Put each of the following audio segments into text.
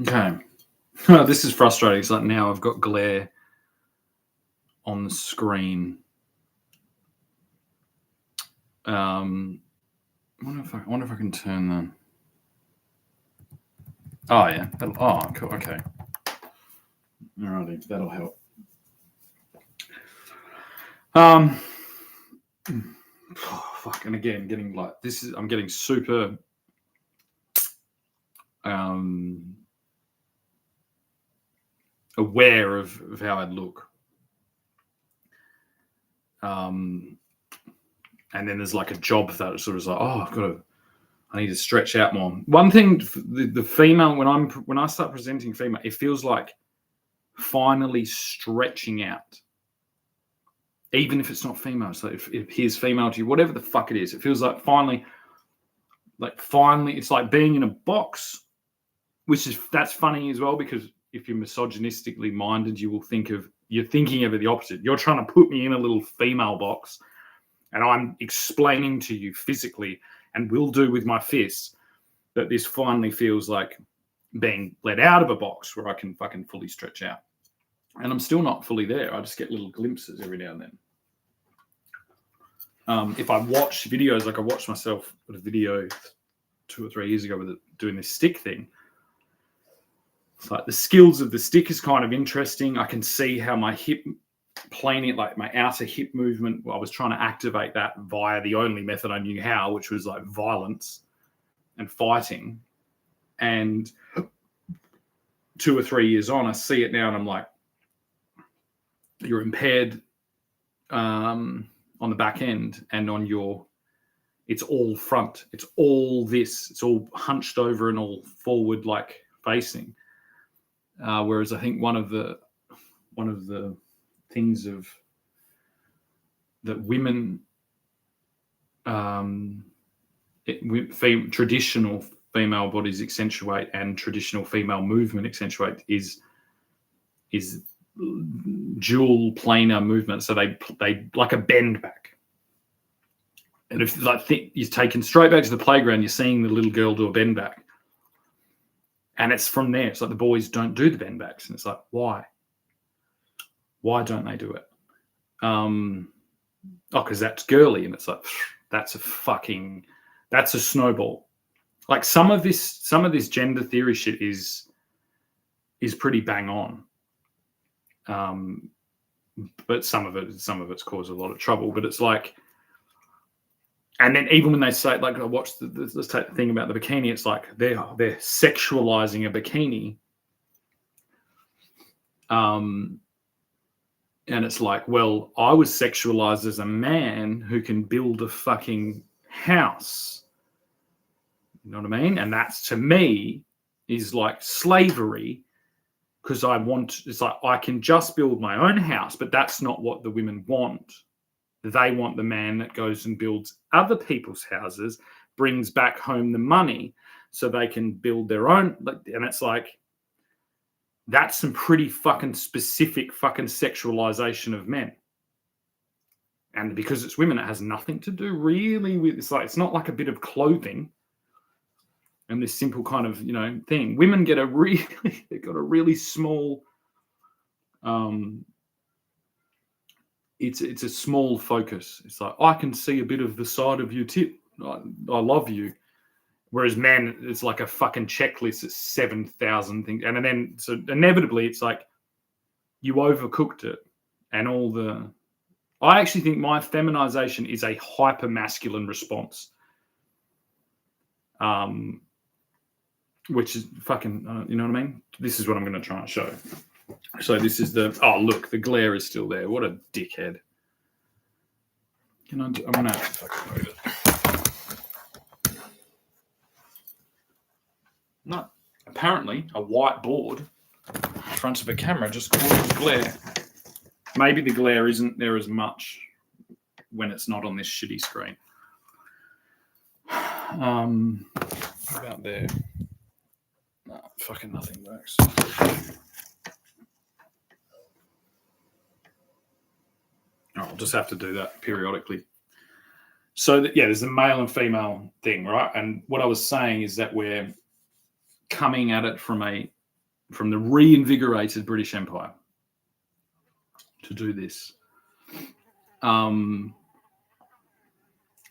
Okay. This is frustrating. It's like now I've got glare on the screen. I wonder if I can turn that. Oh yeah. Cool. Okay. Alrighty, that'll help. Fuck. And again, getting like this is. I'm getting super. Aware of how I'd look. And then there's like a job that sort of like, I need to stretch out more. One thing, the female, when I start presenting female, it feels like finally stretching out. Even if it's not female, so if it appears female to you, whatever the fuck it is, it feels like finally, it's like being in a box, that's funny as well, because if you're misogynistically minded, you're thinking of it the opposite. You're trying to put me in a little female box, and I'm explaining to you physically, and will do with my fists, that this finally feels like being let out of a box where I can fucking fully stretch out. And I'm still not fully there. I just get little glimpses every now and then. If I watch videos, like I watched myself with a video 2 or 3 years ago with doing this stick thing. It's like the skills of the stick is kind of interesting. I can see how my hip, playing it like my outer hip movement, I was trying to activate that via the only method I knew how, which was like violence and fighting. And 2 or 3 years on, I see it now and I'm like, you're impaired on the back end, and on it's all front. It's all this. It's all hunched over and all forward, like facing. Whereas I think one of the things that women, traditional female bodies accentuate and traditional female movement accentuate is dual planar movement. So they like a bend back. And if you're taken straight back to the playground, you're seeing the little girl do a bend back. And it's from there. It's like the boys don't do the bend backs. And it's like, why? Why don't they do it? Because that's girly. And it's like, that's a snowball. Like some of this gender theory shit is pretty bang on. But some of it's caused a lot of trouble. But it's like, and then even when they say, like, I watched let's take the thing about the bikini, it's like they're sexualizing a bikini. And it's like, well, I was sexualized as a man who can build a fucking house. You know what I mean? And that's, to me, is like slavery, because it's like I can just build my own house, but that's not what the women want. They want the man that goes and builds other people's houses, brings back home the money so they can build their own. And it's like, that's some pretty fucking specific fucking sexualization of men. And because it's women, it has nothing to do really with, it's not like a bit of clothing and this simple kind of, thing. Women get they've got a really small, it's a small focus. It's like, I can see a bit of the side of your tip. I love you. Whereas men, it's like a fucking checklist. It's 7,000 things. And then, so inevitably, it's like you overcooked it. And I actually think my feminization is a hyper masculine response. Which is fucking, you know what I mean? This is what I'm going to try and show. So this is look, the glare is still there. What a dickhead. I'm going to have to fucking move it. No, apparently a white board in front of a camera just causes glare. Maybe the glare isn't there as much when it's not on this shitty screen. About there. No, fucking nothing works. I'll just have to do that periodically. So there's a male and female thing, right? And what I was saying is that we're coming at it from a from the reinvigorated British Empire to do this.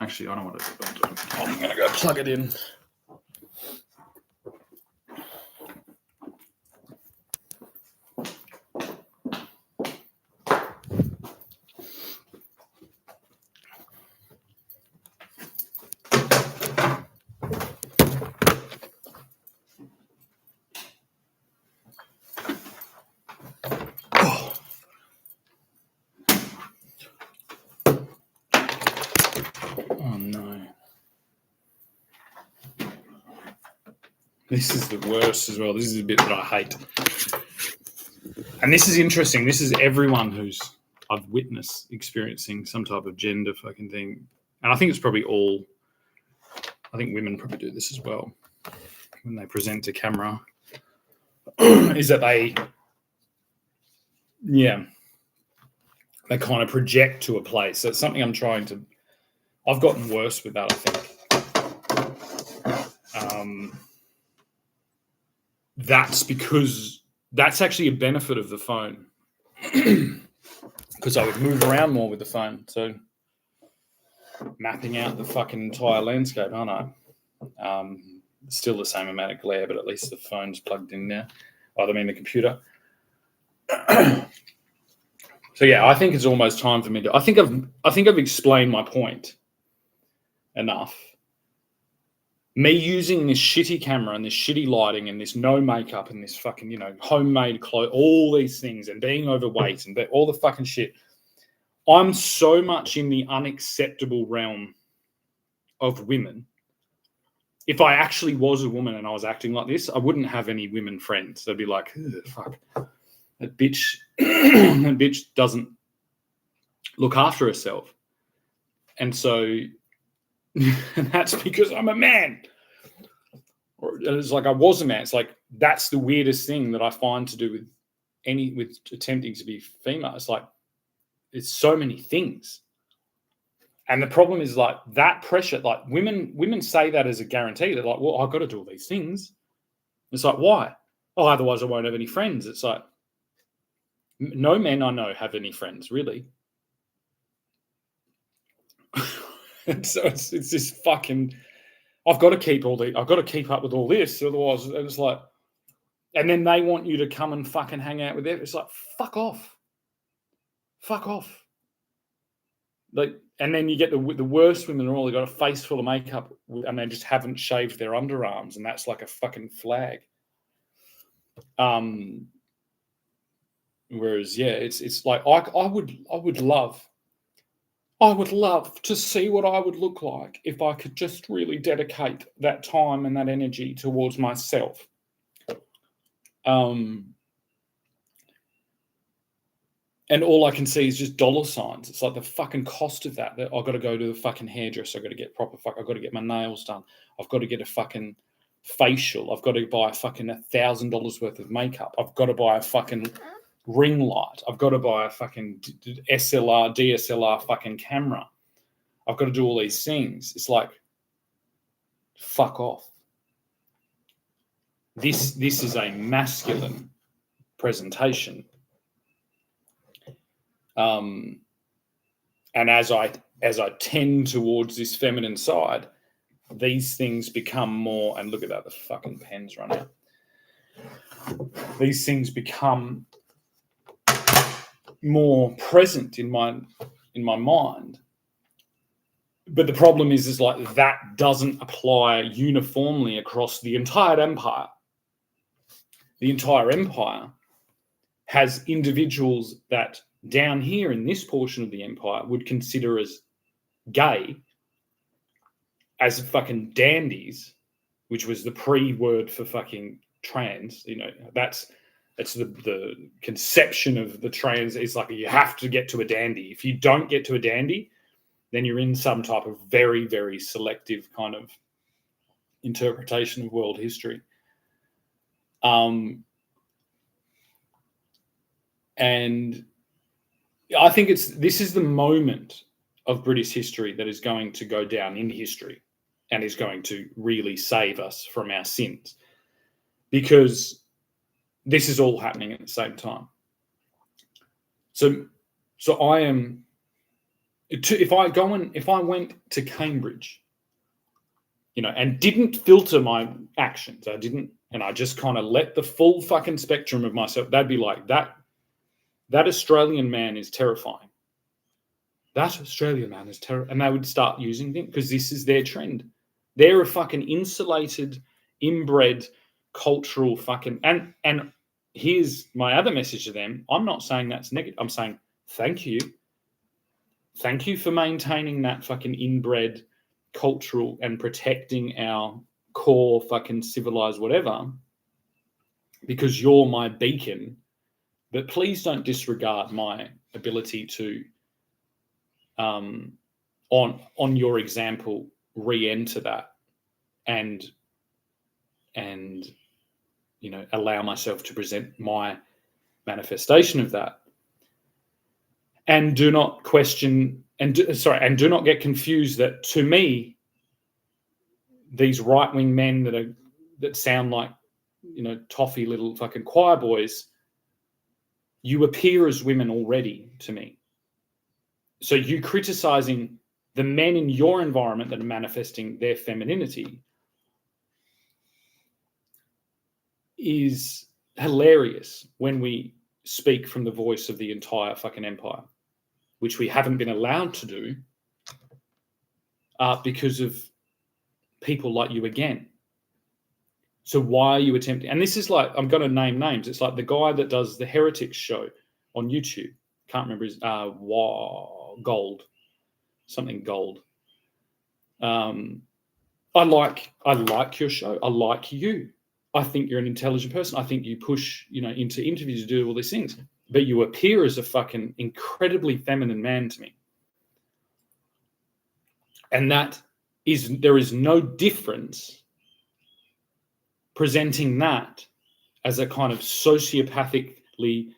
Actually, I don't want to. I'm going to go plug it in. Oh no. This is the worst as well. This is a bit that I hate. And this is interesting. This is everyone who's I've witnessed experiencing some type of gender fucking thing. And I think it's probably all, I think women probably do this as well when they present to camera, is that they kind of project to a place. So it's something I've gotten worse with that, I think. That's because that's actually a benefit of the phone because I would move around more with the phone. So mapping out the fucking entire landscape, aren't I? Still the same amount of glare, but at least the phone's plugged in now. The computer. So yeah, I think it's almost time for me to. I think I've explained my point enough. Me using this shitty camera and this shitty lighting and this no makeup and this fucking, homemade clothes, all these things, and being overweight and all the fucking shit. I'm so much in the unacceptable realm of women. If I actually was a woman and I was acting like this, I wouldn't have any women friends. They'd be like, fuck, that bitch, that bitch doesn't look after herself. And so and that's because I'm a man. Or it's like I was a man. It's like that's the weirdest thing that I find to do with attempting to be female. It's like it's so many things. And the problem is like that pressure, like women say that as a guarantee. They're like, well, I've got to do all these things. It's like, why? Oh, otherwise I won't have any friends. It's like no men I know have any friends, really. So it's this fucking. I've got to keep up with all this, otherwise it's like. And then they want you to come and fucking hang out with them. It's like fuck off. Like, and then you get the worst women are all. They've got a face full of makeup and they just haven't shaved their underarms, and that's like a fucking flag. Whereas it's like I would love to see what I would look like if I could just really dedicate that time and that energy towards myself. And all I can see is just dollar signs. It's like the fucking cost of that I've got to go to the fucking hairdresser. I've got to get I've got to get my nails done. I've got to get a fucking facial. I've got to buy a fucking $1,000 worth of makeup. I've got to buy a fucking ring light. I've got to buy a fucking DSLR fucking camera. I've got to do all these things. It's like, fuck off. This is a masculine presentation. And as I tend towards this feminine side, these things become more, and look at that, the fucking pen's run out. These things become more present in my mind. But the problem is like that doesn't apply uniformly across the entire empire. The entire empire has individuals that down here in this portion of the empire would consider as gay, as fucking dandies, which was the pre-word for fucking trans. It's the conception of the trans. It's like you have to get to a dandy. If you don't get to a dandy, then you're in some type of very, very selective kind of interpretation of world history. And I think this is the moment of British history that is going to go down in history and is going to really save us from our sins. Because this is all happening at the same time. So I am. If I went to Cambridge, and didn't filter my actions, and I just kind of let the full fucking spectrum of myself, they'd be like, that Australian man is terrifying. That Australian man is terrifying. And they would start using them because this is their trend. They're a fucking insulated, inbred, cultural fucking, and here's my other message to them. I'm not saying that's negative. I'm saying, thank you. Thank you for maintaining that fucking inbred cultural and protecting our core fucking civilized whatever, because you're my beacon. But please don't disregard my ability to, on your example, re-enter that and allow myself to present my manifestation of that. And do not question, and do not get confused that, to me, these right-wing men that sound like, toffee little fucking choir boys, you appear as women already to me. So you criticizing the men in your environment that are manifesting their femininity is hilarious when we speak from the voice of the entire fucking empire, which we haven't been allowed to do because of people like you again. So why are you attempting? And this is like, I'm going to name names. It's like the guy that does the Heretics show on YouTube. Can't remember his Gold. I like your show. I like you. I think you're an intelligent person. I think you push, into interviews to do all these things. But you appear as a fucking incredibly feminine man to me. And there is no difference presenting that as a kind of sociopathically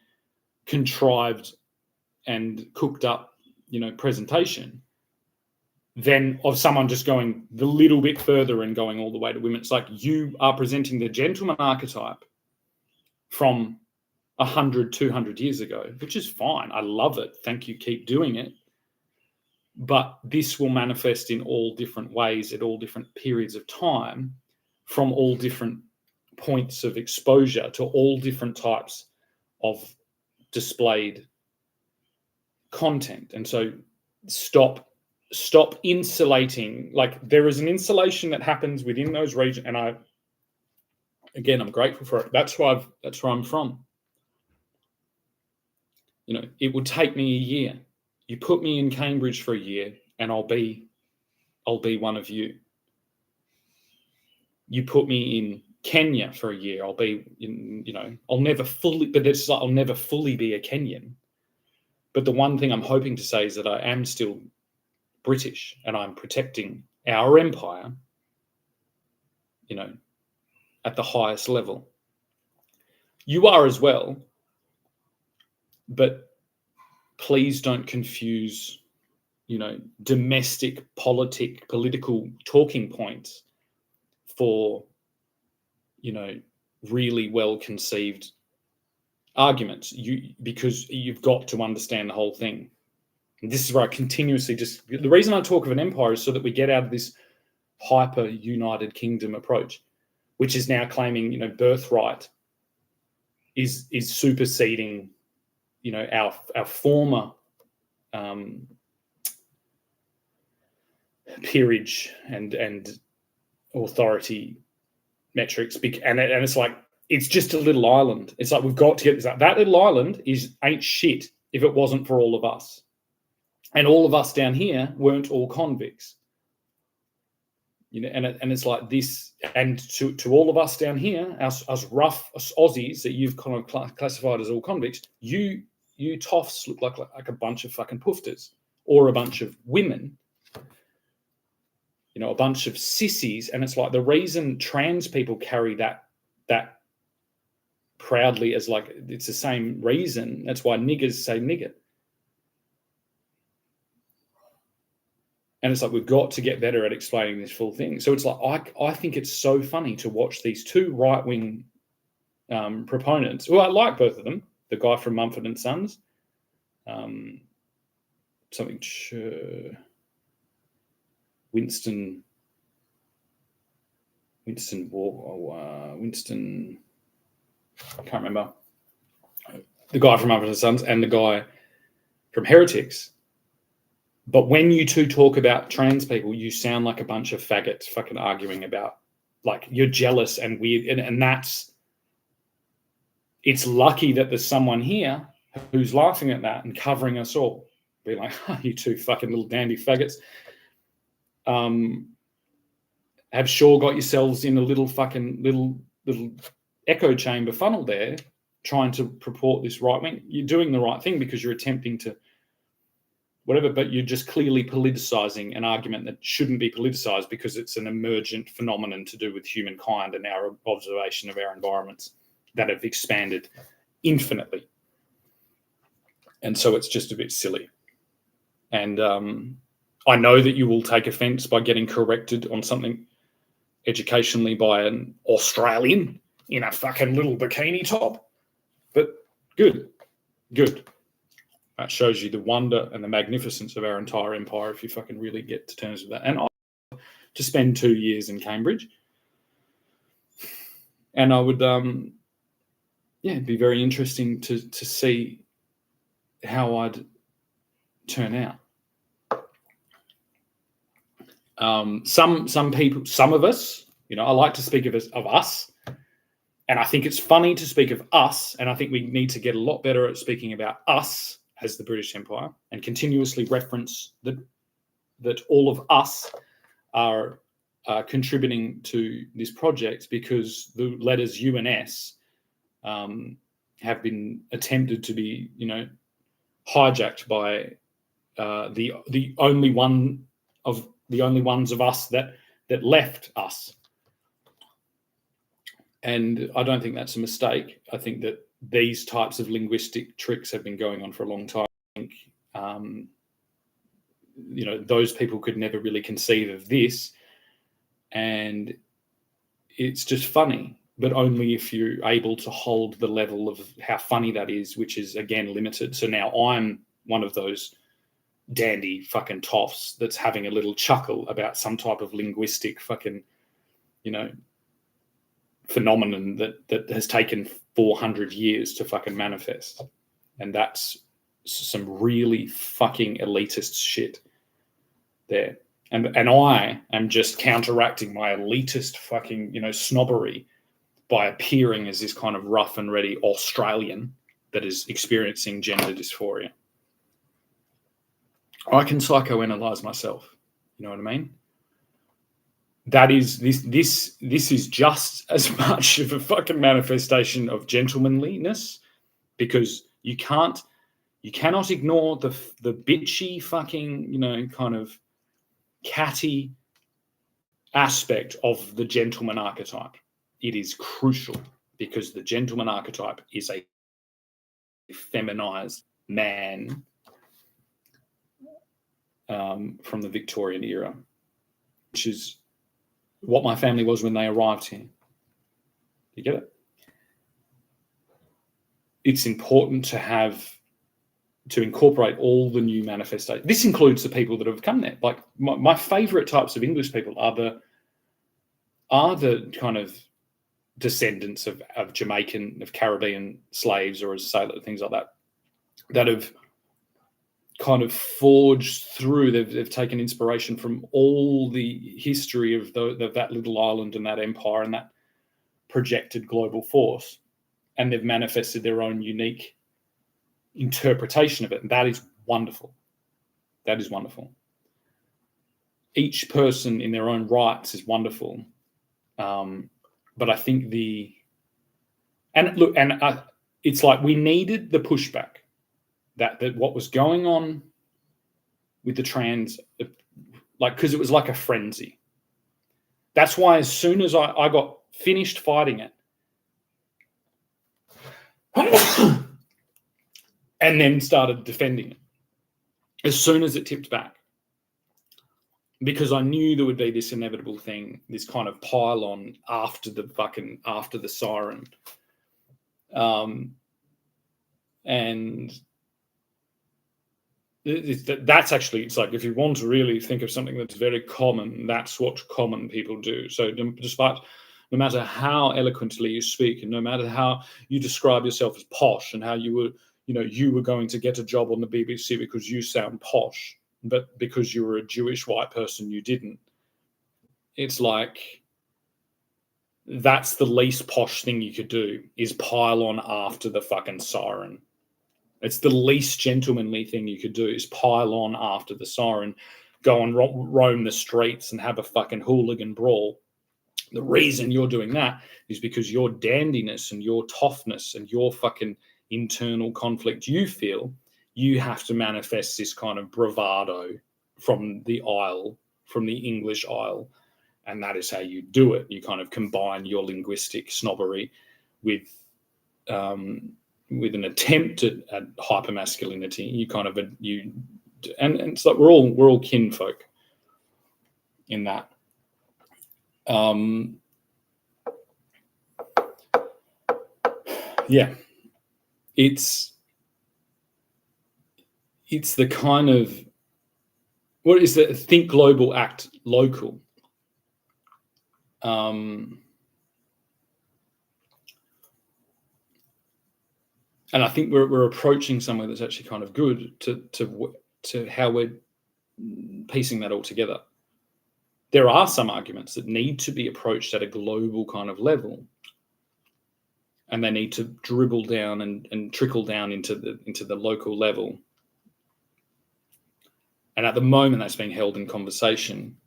contrived and cooked up, presentation than of someone just going the little bit further and going all the way to women. It's like you are presenting the gentleman archetype from 100, 200 years ago, which is fine. I love it. Thank you. Keep doing it. But this will manifest in all different ways at all different periods of time, from all different points of exposure to all different types of displayed content. And so stop insulating. Like, there is an insulation that happens within those regions, and I'm grateful for it. That's where I'm from. It would take me a year. You put me in Cambridge for a year and I'll be one of you. You put me in Kenya for a year, I'll be I'll never fully be a Kenyan. But the one thing I'm hoping to say is that I am still British and I'm protecting our empire, at the highest level. You are as well, but please don't confuse, domestic political talking points for, really well-conceived arguments. Because you've got to understand the whole thing. And this is where I continuously the reason I talk of an empire is so that we get out of this hyper United Kingdom approach, which is now claiming, birthright is superseding, our former peerage and authority metrics, and it's like, it's just a little island. It's like, we've got to get this out. That little island ain't shit if it wasn't for all of us, and all of us down here weren't all convicts, and it's like this. And to all of us down here, us rough Aussies that you've kind of classified as all convicts, you toffs look like a bunch of fucking poofters, or a bunch of women, a bunch of sissies. And it's like, the reason trans people carry that proudly as like it's the same reason. That's why niggers say nigger. And it's like, we've got to get better at explaining this full thing. So it's like, I think it's so funny to watch these two right-wing proponents. Well, I like both of them. The guy from Mumford and Sons, Winston, I can't remember. The guy from Mumford and Sons and the guy from Heretics. But when you two talk about trans people, you sound like a bunch of faggots fucking arguing about, like, you're jealous and weird. And that's, it's lucky that there's someone here who's laughing at that and covering us all. Be like, oh, you two fucking little dandy faggots. Have sure got yourselves in a little echo chamber funnel there, trying to purport this right wing. You're doing the right thing because you're attempting to whatever, but you're just clearly politicizing an argument that shouldn't be politicized because it's an emergent phenomenon to do with humankind and our observation of our environments that have expanded infinitely. And so it's just a bit silly. And I know that you will take offense by getting corrected on something educationally by an Australian in a fucking little bikini top, but good. That shows you the wonder and the magnificence of our entire empire if you fucking really get to terms with that. And I to spend 2 years in Cambridge, and I would it'd be very interesting to see how I'd turn out. Some people, some of us, I like to speak of us, and I think it's funny to speak of us, and I think we need to get a lot better at speaking about us as the British Empire and continuously reference that all of us are contributing to this project, because the letters U and S have been attempted to be, hijacked by the only ones of us that left us. And I don't think that's a mistake. I think that these types of linguistic tricks have been going on for a long time. I think, those people could never really conceive of this. And it's just funny, but only if you're able to hold the level of how funny that is, which is, again, limited. So now I'm one of those dandy fucking toffs that's having a little chuckle about some type of linguistic fucking, phenomenon that has taken 400 years to fucking manifest. And that's some really fucking elitist shit there. And I am just counteracting my elitist fucking, snobbery by appearing as this kind of rough and ready Australian that is experiencing gender dysphoria. I can psychoanalyze myself. You know what I mean? That is this is just as much of a fucking manifestation of gentlemanliness, because you cannot ignore the bitchy fucking, kind of catty aspect of the gentleman archetype. It is crucial, because the gentleman archetype is a feminized man from the Victorian era, which is what my family was when they arrived here. You get it? It's important to incorporate all the new manifestations. This includes the people that have come there. Like my favorite types of English people are the kind of descendants of Jamaican, of Caribbean slaves, or as sailors, things like that have kind of forged through. They've taken inspiration from all the history of that little island and that empire and that projected global force, and they've manifested their own unique interpretation of it. And that is wonderful. That is wonderful. Each person in their own rights is wonderful. But I think it's like we needed the pushback that what was going on with the trans, because it was like a frenzy. That's why as soon as I got finished fighting it, and then started defending it, as soon as it tipped back, because I knew there would be this inevitable thing, this kind of pile on after the siren, And that's actually, it's like, if you want to really think of something that's very common, that's what common people do. So despite, no matter how eloquently you speak, and no matter how you describe yourself as posh, and how you were going to get a job on the BBC because you sound posh, but because you were a Jewish white person, you didn't. It's like, that's the least posh thing you could do, is pile on after the fucking siren. It's the least gentlemanly thing you could do, is pile on after the siren, go and roam the streets and have a fucking hooligan brawl. The reason you're doing that is because your dandiness and your toughness and your fucking internal conflict you feel, you have to manifest this kind of bravado from the Isle, from the English Isle. And that is how you do it. You kind of combine your linguistic snobbery with an attempt at hypermasculinity. You kind of and it's like we're all kinfolk in that. Yeah, it's the kind of, what is the think global, act local. And I think we're approaching somewhere that's actually kind of good to how we're piecing that all together. There are some arguments that need to be approached at a global kind of level, and they need to dribble down and trickle down into the local level. And at the moment, that's being held in conversation.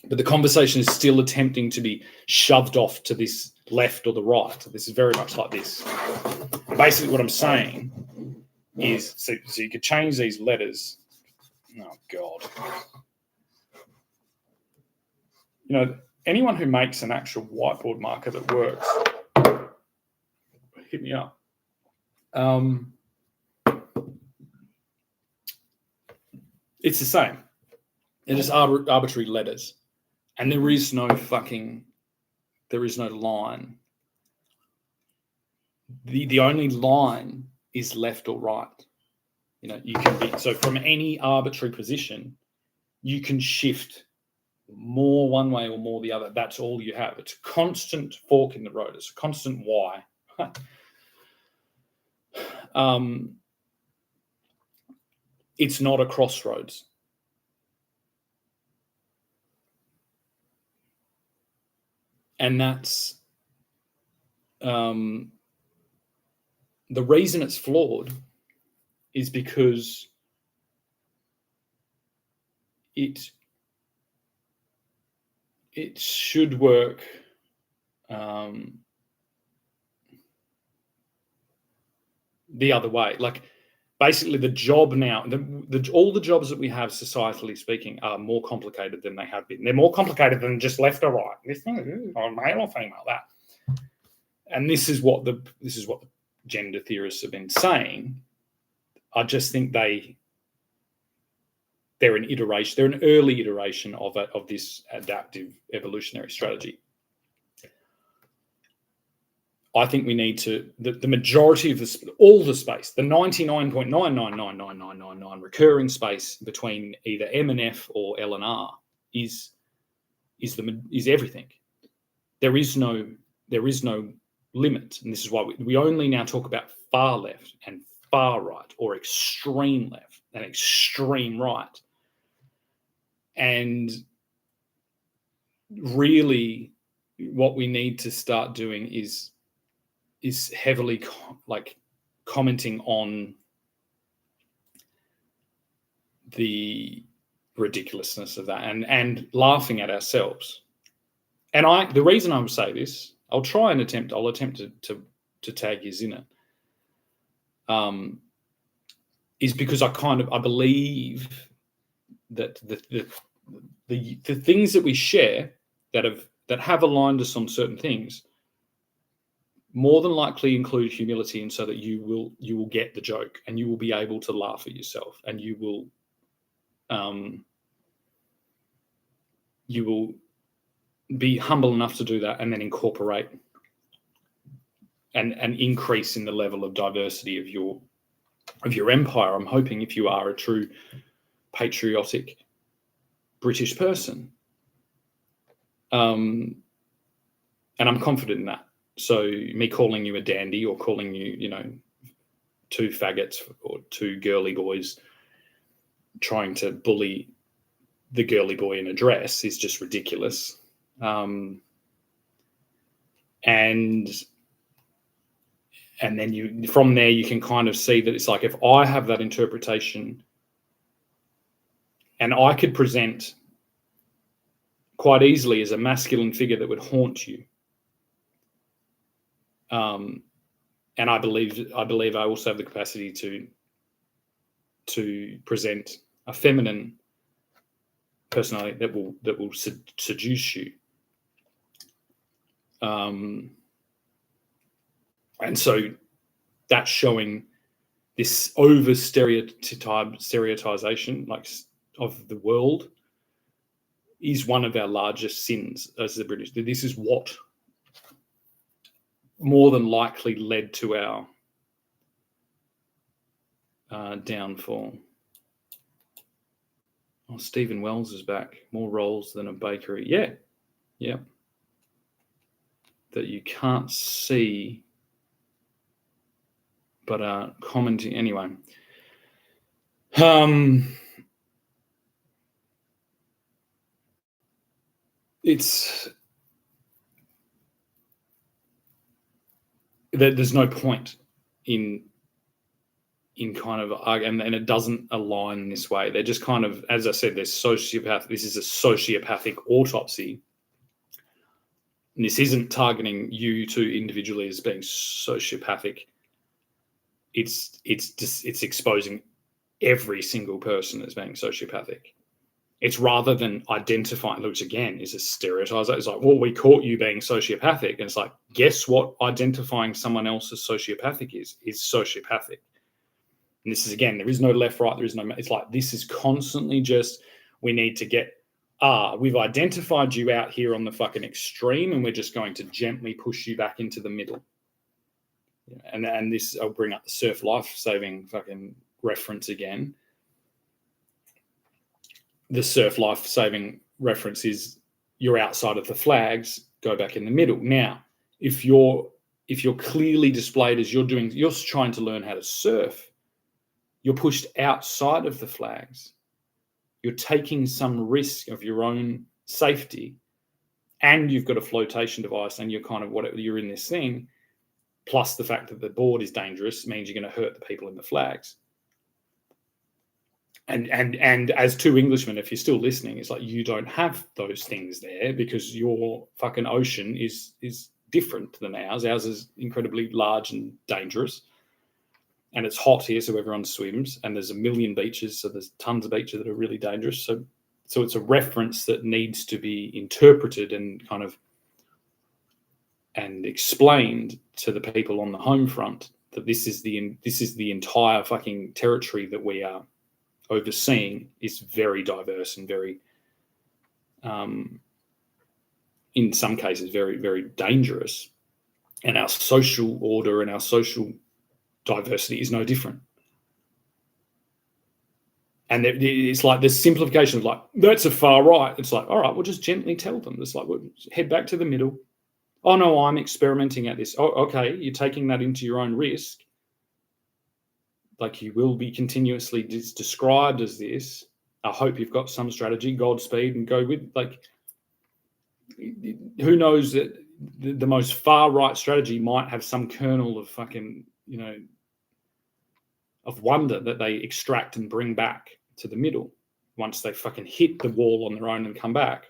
But the conversation is still attempting to be shoved off to this left or the right. This is very much like this. Basically, what I'm saying is, so you could change these letters. Oh, God. Anyone who makes an actual whiteboard marker that works, hit me up. It's the same. It is arbitrary letters. And there is no line. The only line is left or right. You can be, so from any arbitrary position, you can shift more one way or more the other. That's all you have. It's a constant fork in the road. It's a constant Y. It's not a crossroads. And that's the reason it's flawed is because it should work the other way. Like, basically, the job now, all the jobs that we have, societally speaking, are more complicated than they have been. They're more complicated than just left or right. Or male or female, that. And this is what the gender theorists have been saying. I just think they're an iteration. They're an early iteration of this adaptive evolutionary strategy. I think we need to, the majority of all the space, the 99.9999999 recurring space between either M and F or L and R is everything. There is no limit, and this is why we only now talk about far left and far right, or extreme left and extreme right. And really, what we need to start doing is heavily commenting on the ridiculousness of that and laughing at ourselves. And the reason I would say this, I'll attempt to tag his in it, is because I believe that the things that we share that have aligned us on certain things more than likely include humility, and so that you will get the joke and you will be able to laugh at yourself, and you will be humble enough to do that, and then incorporate an increase in the level of diversity of your empire. I'm hoping if you are a true patriotic British person, and I'm confident in that. So me calling you a dandy or calling you, two faggots or two girly boys trying to bully the girly boy in a dress is just ridiculous. And then from there you can kind of see that it's like, if I have that interpretation and I could present quite easily as a masculine figure that would haunt you, and I believe I also have the capacity to present a feminine personality that will seduce you. And so that's showing this over stereotypization, like, of the world, is one of our largest sins as the British. This is what more than likely led to our downfall. Oh, Stephen Wells is back. More roles than a bakery. Yeah. That you can't see, but commenting anyway. It's that there's no point in kind of, and it doesn't align in this way. They're just kind of, as I said, they're sociopathic. This is a sociopathic autopsy. And this isn't targeting you two individually as being sociopathic. It's exposing every single person as being sociopathic. It's rather than identifying, which again is a stereotype. It's like, well, we caught you being sociopathic. And it's like, guess what identifying someone else as sociopathic is sociopathic. And this is, again, there is no left, right, there is no, it's like, this is constantly just, we need to get, we've identified you out here on the fucking extreme, and we're just going to gently push you back into the middle. And this, I'll bring up the surf life-saving fucking reference again. The surf life-saving reference is, you're outside of the flags, go back in the middle. Now, if you're clearly displayed as you're trying to learn how to surf, you're pushed outside of the flags. You're taking some risk of your own safety, and you've got a flotation device, and you're kind of whatever, you're in this thing, plus the fact that the board is dangerous means you're going to hurt the people in the flags. And as two Englishmen, if you're still listening, it's like, you don't have those things there because your fucking ocean is different than ours. Ours is incredibly large and dangerous. And it's hot here, so everyone swims. And there's a million beaches, so there's tons of beaches that are really dangerous. So it's a reference that needs to be interpreted and kind of and explained to the people on the home front that this is the entire fucking territory that we are overseeing is very diverse and very, in some cases, very, very dangerous. And our social order and our social diversity is no different. And it's like this simplification of like, that's a far right. It's like, all right, we'll just gently tell them. It's like, we'll head back to the middle. Oh, no, I'm experimenting at this. Oh, okay, you're taking that into your own risk. Like, you will be continuously described as this. I hope you've got some strategy, Godspeed, and go with, like, who knows that the most far right strategy might have some kernel of fucking, of wonder that they extract and bring back to the middle once they fucking hit the wall on their own and come back.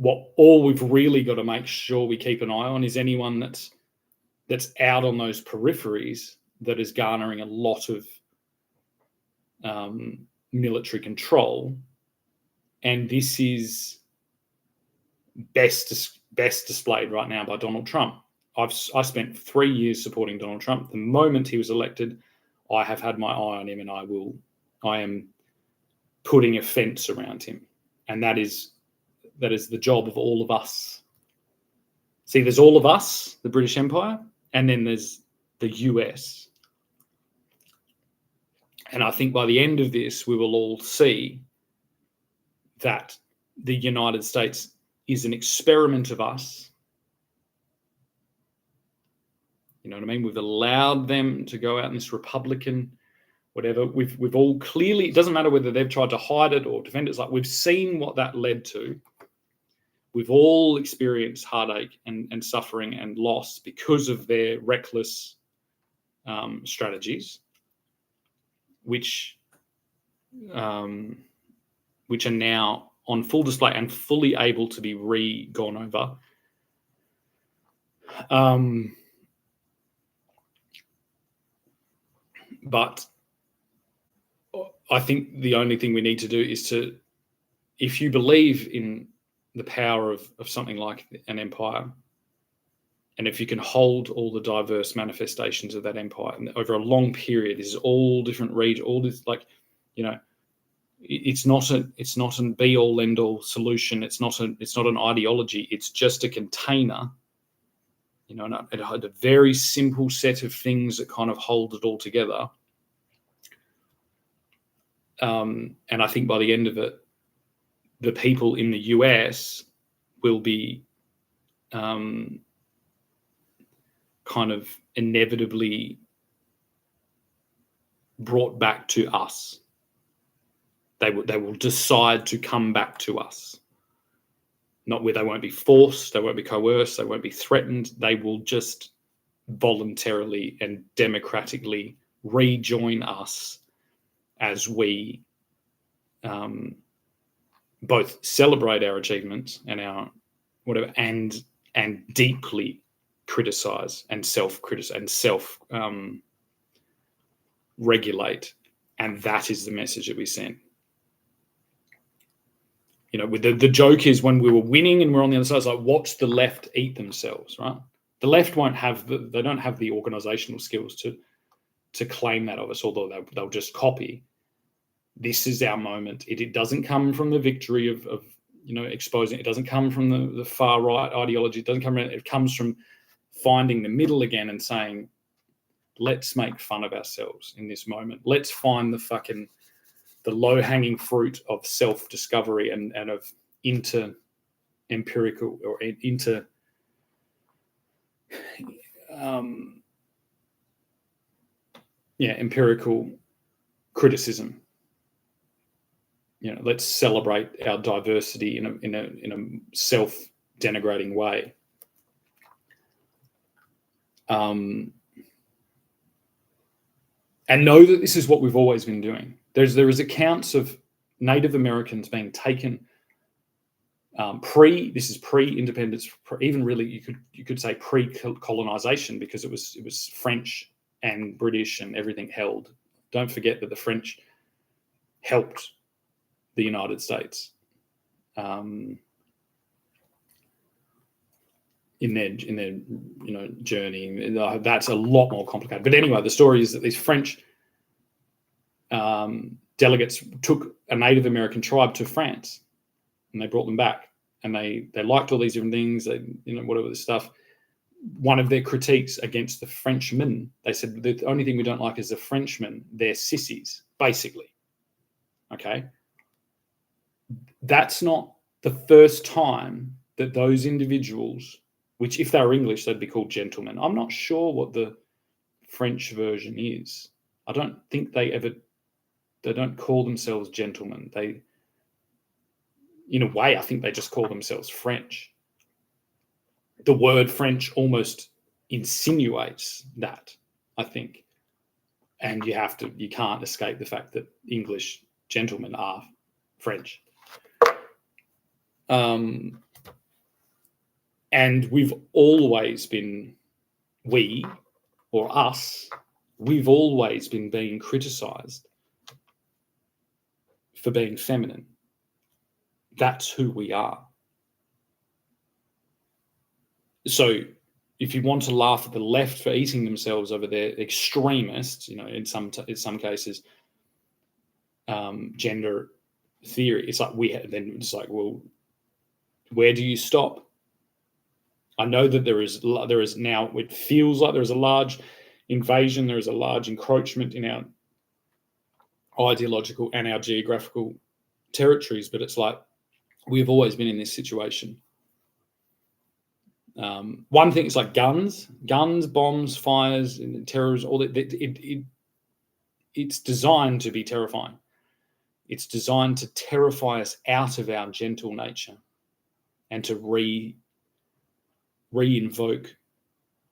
All we've really got to make sure we keep an eye on is anyone that's out on those peripheries that is garnering a lot of military control. And this is best displayed right now by Donald Trump. I spent 3 years supporting Donald Trump. The moment he was elected, I have had my eye on him, and I am putting a fence around him. And that is the job of all of us. See, there's all of us, the British Empire, and then there's the US. And I think by the end of this, we will all see that the United States is an experiment of us. You know what I mean? We've allowed them to go out in this Republican, whatever. We've all clearly, it doesn't matter whether they've tried to hide it or defend it. It's like we've seen what that led to. We've all experienced heartache and suffering and loss because of their reckless strategies, which are now on full display and fully able to be gone over. But I think the only thing we need to do is to, if you believe in the power of something like an empire, and if you can hold all the diverse manifestations of that empire and over a long period, this is all different regions, all this, like, you know, it's not an be all end all solution. It's not an ideology. It's just a container, you know, and it had a very simple set of things that kind of hold it all together. And I think by the end of it, the people in the US will be kind of inevitably brought back to us. They will decide to come back to us. Not where they won't be forced, they won't be coerced, they won't be threatened. They will just voluntarily and democratically rejoin us as we both celebrate our achievements and our whatever, and deeply criticize and self-criticize and self-regulate. And that is the message that we send. You know, with the joke is when we were winning and we're on the other side, it's like, watch the left eat themselves, right? The left won't have they don't have the organizational skills to claim that of us, although they'll just copy. This is our moment. It doesn't come from the victory of you know, exposing. It doesn't come from the far right ideology. It doesn't come from, it comes from finding the middle again and saying, let's make fun of ourselves in this moment. Let's find the low-hanging fruit of self-discovery and of empirical or empirical criticism. You know, let's celebrate our diversity in a self-denigrating way. And know that this is what we've always been doing. There is accounts of Native Americans being taken pre-independence, even really you could say pre-colonization, because it was French and British and everything held. Don't forget that the French helped the United States in their journey. That's a lot more complicated. But anyway, the story is that these French delegates took a Native American tribe to France, and they brought them back, and they liked all these different things. They, whatever this stuff. One of their critiques against the Frenchmen, they said the only thing we don't like is the Frenchmen. They're sissies, basically. Okay. That's not the first time that those individuals, which if they were English, they'd be called gentlemen. I'm not sure what the French version is. I don't think they don't call themselves gentlemen. They, in a way, I think they just call themselves French. The word French almost insinuates that, I think. And you can't escape the fact that English gentlemen are French. And we've always been, we've always been being criticized for being feminine. That's who we are. So if you want to laugh at the left for eating themselves over their extremists, in some cases, gender theory, it's like well, where do you stop? I know that there is now, it feels like there is a large invasion, there is a large encroachment in our ideological and our geographical territories, but it's like we've always been in this situation. One thing is like guns, bombs, fires, and terrorism. All that. It's designed to be terrifying. It's designed to terrify us out of our gentle nature, and to re-invoke.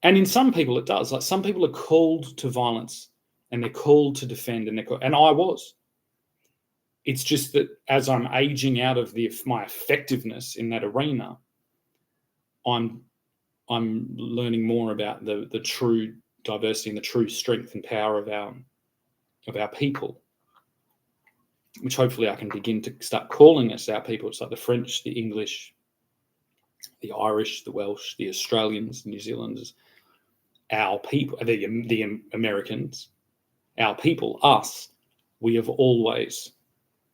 And in some people, it does. Like some people are called to violence, and they're called to defend, and I was. It's just that as I'm aging out of my effectiveness in that arena, I'm learning more about the true diversity and the true strength and power of our people, which hopefully I can begin to start calling us our people. It's like the French, the English, the Irish, the Welsh, the Australians, the New Zealanders, our people, the Americans, our people, us. We have always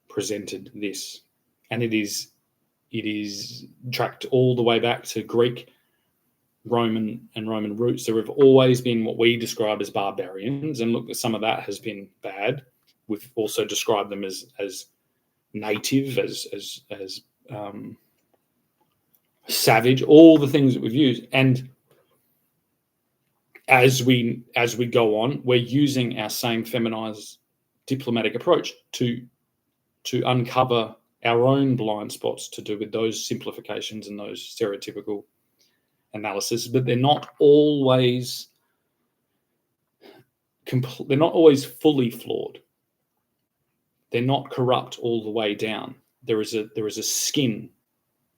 presented this, and it is tracked all the way back to Greek, Roman roots. There have always been what we describe as barbarians, and look, some of that has been bad. We've also described them as native, as savage, all the things that we've used. And as we go on, we're using our same feminized diplomatic approach to uncover our own blind spots to do with those simplifications and those stereotypical analysis, but they're not always fully flawed. They're not corrupt all the way down. There is a skin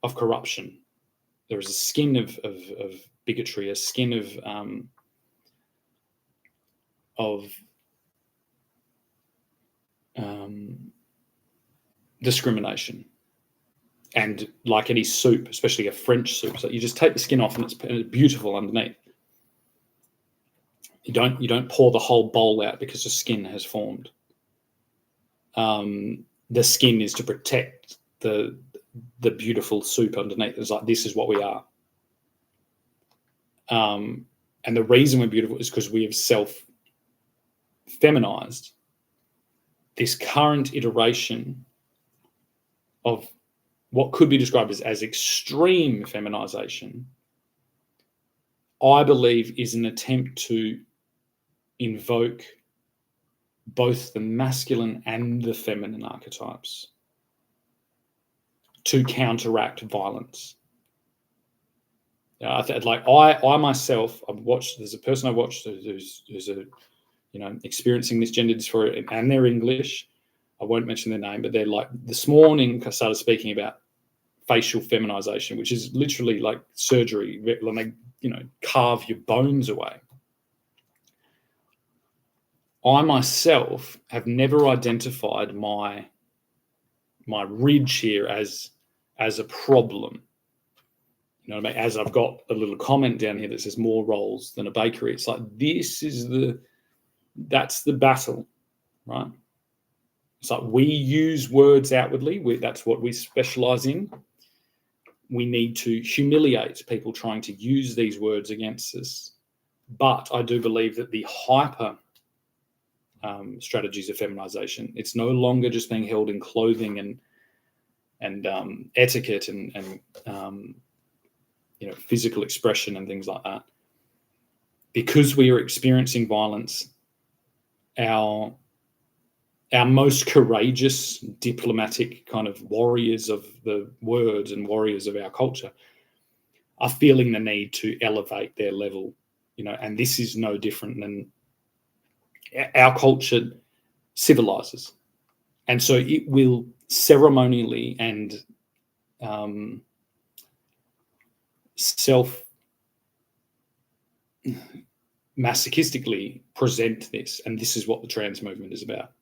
of corruption. There is a skin of bigotry, a skin of discrimination. And like any soup, especially a French soup, so you just take the skin off and it's beautiful underneath. You don't pour the whole bowl out because the skin has formed. The skin is to protect the beautiful soup underneath. It's like, this is what we are. And the reason we're beautiful is because we have self-feminized this current iteration of what could be described as extreme feminization. I believe is an attempt to invoke both the masculine and the feminine archetypes to counteract violence. I myself, I've watched. There's a person I watched who's experiencing this gender dysphoria, and they're English. I won't mention their name, but they're like, this morning I started speaking about facial feminization, which is literally like surgery, when they carve your bones away. I myself have never identified my ridge here as a problem. You know what I mean? As I've got a little comment down here that says more rolls than a bakery. It's like, that's the battle, right? It's like we use words outwardly. That's what we specialize in. We need to humiliate people trying to use these words against us. But I do believe that the hyper strategies of feminization, it's no longer just being held in clothing and etiquette and physical expression and things like that. Because we are experiencing violence, our most courageous diplomatic kind of warriors of the words and warriors of our culture are feeling the need to elevate their level, and this is no different than our culture civilizes. And so it will ceremonially and masochistically present this, and this is what the trans movement is about.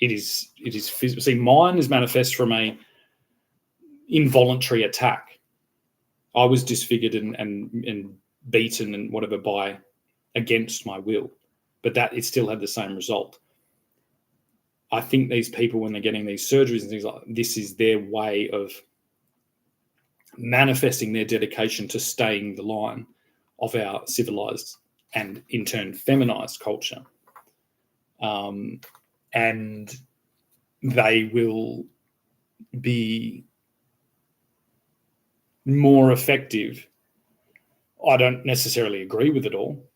It is physical. See, mine is manifest from a involuntary attack. I was disfigured and beaten and whatever by against my will, but that it still had the same result. I think these people, when they're getting these surgeries and things like that, this is their way of manifesting their dedication to staying the line of our civilized and in turn feminized culture. And they will be more effective. I don't necessarily agree with it all,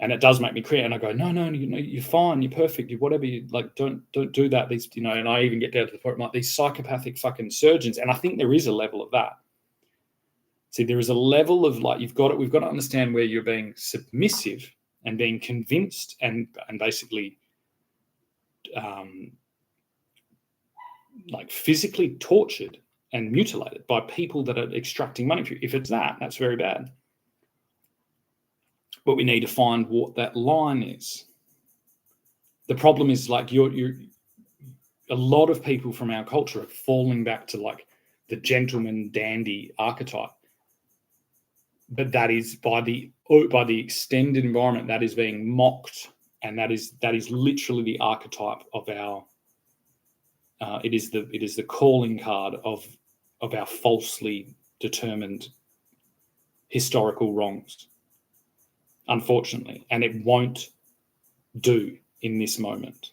and it does make me cringe. And I go, no, you're fine, you're perfect, you're whatever. You like, don't do that. These, and I even get down to the point like these psychopathic fucking surgeons. And I think there is a level of that. See, there is a level of like we've got to understand where you're being submissive and being convinced and basically like physically tortured and mutilated by people that are extracting money from you. If it's that, that's very bad. But we need to find what that line is. The problem is like a lot of people from our culture are falling back to like the gentleman dandy archetype. But that is by the extended environment that is being mocked, and that is literally the archetype of our. It is the calling card of our falsely determined historical wrongs, unfortunately, and it won't do in this moment.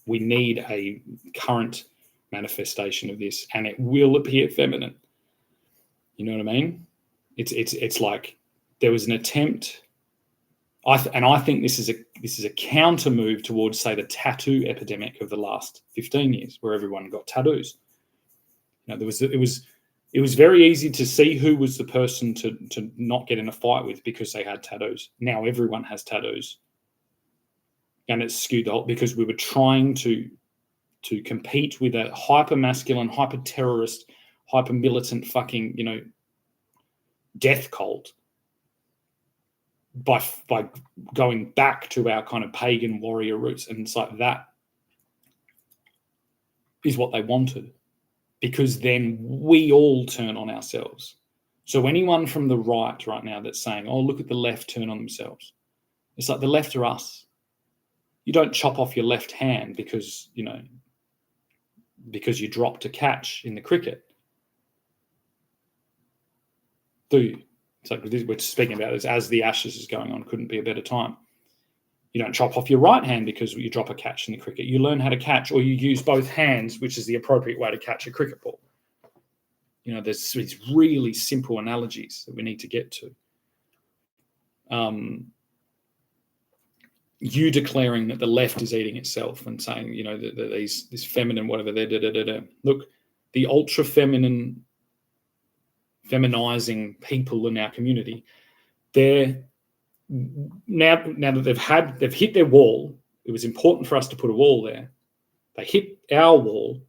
We need a current manifestation of this, and it will appear feminine. You know what I mean? It's like there was an attempt. I think this is a counter move towards, say, the tattoo epidemic of the last 15 years, where everyone got tattoos. It was very easy to see who was the person to not get in a fight with because they had tattoos. Now everyone has tattoos, and it's skewed the whole, because we were trying to compete with a hyper masculine, hyper terrorist, hyper militant fucking death cult by going back to our kind of pagan warrior roots. And it's like that is what they wanted, because then we all turn on ourselves. So anyone from the right now that's saying, oh, look at the left turn on themselves, it's like the left are us. You don't chop off your left hand because you dropped a catch in the cricket, do you? It's like we're speaking about this as the Ashes is going on. Couldn't be a better time. You don't chop off your right hand because you drop a catch in the cricket. You learn how to catch, or you use both hands, which is the appropriate way to catch a cricket ball. There's these really simple analogies that we need to get to. You declaring that the left is eating itself and saying, that this feminine, whatever, look, the ultra feminine, feminizing people in our community, they're now that they've hit their wall. It was important for us to put a wall there. They hit our wall.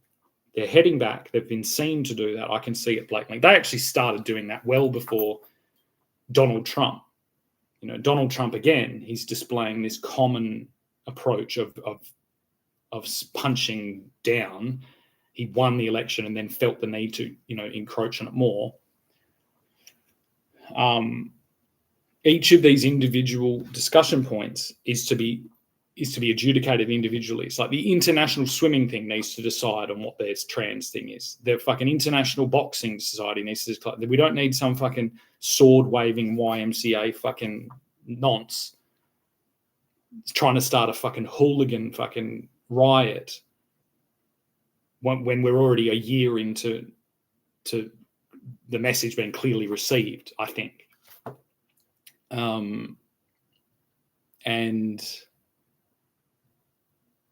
They're heading back. They've been seen to do that. I can see it blatantly. They actually started doing that well before Donald Trump. Donald Trump, again, he's displaying this common approach of punching down. He won the election and then felt the need to, encroach on it more. Each of these individual discussion points is to be adjudicated individually. It's like the International Swimming thing needs to decide on what their trans thing is. The fucking International Boxing Society needs to decide. We don't need some fucking sword-waving YMCA fucking nonce trying to start a fucking hooligan fucking riot when we're already a year into the message being clearly received, I think. And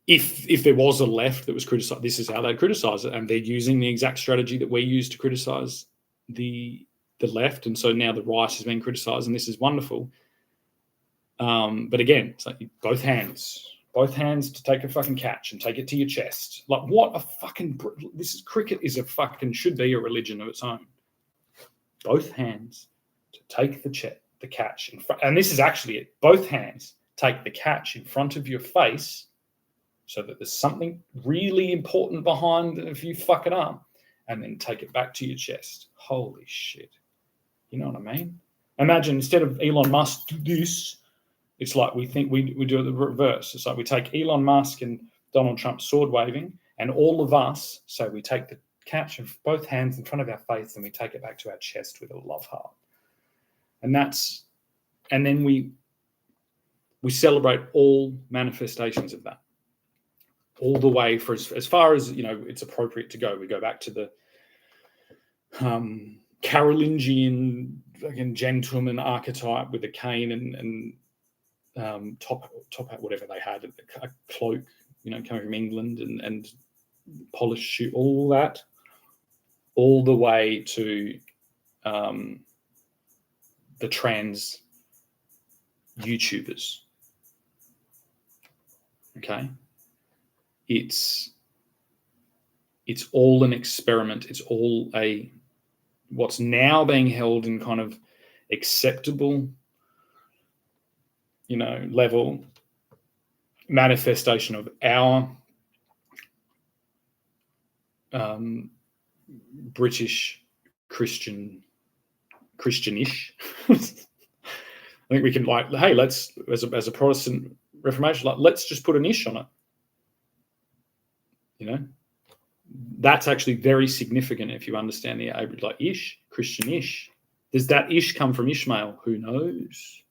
if there was a left that was criticized, this is how they criticize it, and they're using the exact strategy that we use to criticize the left, and so now the right is being criticized, and this is wonderful. But again, it's like both hands to take a fucking catch and take it to your chest. Like, what a fucking cricket is should be a religion of its own. Both hands to take the catch in front, and this is actually it. Both hands take the catch in front of your face, so that there's something really important behind if you fuck it up, and then take it back to your chest. Holy shit. You know what I mean? Imagine instead of Elon Musk do this, it's like we think we do the reverse. It's like we take Elon Musk and Donald Trump sword waving, and all of us, so we take the catch both hands in front of our face and we take it back to our chest with a love heart. And then we celebrate all manifestations of that, all the way for as far as, it's appropriate to go. We go back to the Carolingian fucking gentleman archetype with a cane and top hat, whatever they had, a cloak, coming from England and polished shoe, all that, all the way to the trans YouTubers. Okay, it's all an experiment. It's all what's now being held in kind of acceptable, level manifestation of our British Christianish. I think we can hey, let's as a Protestant Reformation, let's just put an ish on it. That's actually very significant if you understand the ish, Christian-ish. Does that ish come from Ishmael? Who knows?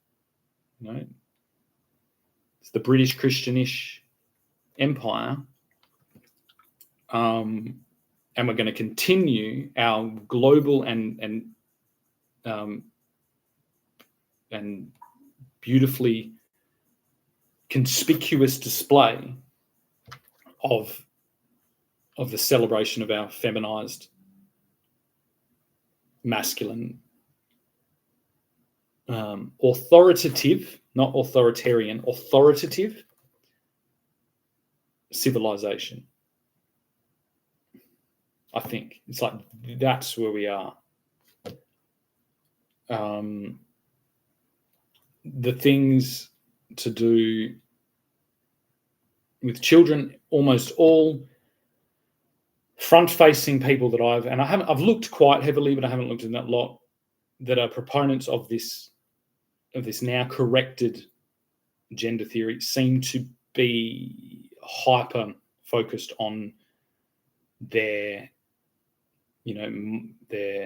It's the British Christianish Empire. And we're going to continue our global and beautifully conspicuous display of the celebration of our feminized, masculine, authoritative, not authoritarian, authoritative civilization. I think it's that's where we are. The things to do with children, almost all front-facing people that I've looked quite heavily, but I haven't looked in that lot, that are proponents of this now corrected gender theory, seem to be hyper focused on their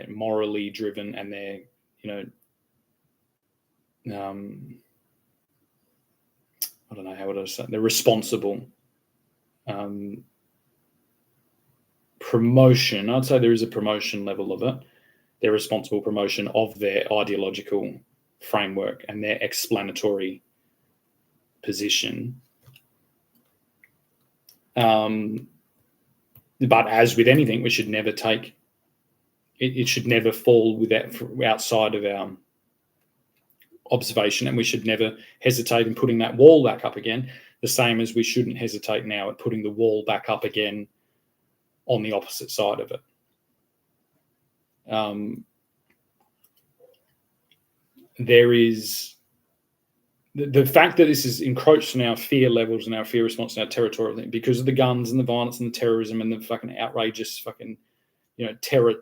morally driven and their I don't know how would I say, they're responsible promotion. I'd say there is a promotion level of it. Their responsible promotion of their ideological framework and their explanatory position. But as with anything, we should never take it should never fall outside of our observation, and we should never hesitate in putting that wall back up again, the same as we shouldn't hesitate now at putting the wall back up again on the opposite side of it. There is the fact that this is encroached on our fear levels and our fear response and our territorial thing because of the guns and the violence and the terrorism and the fucking outrageous fucking terror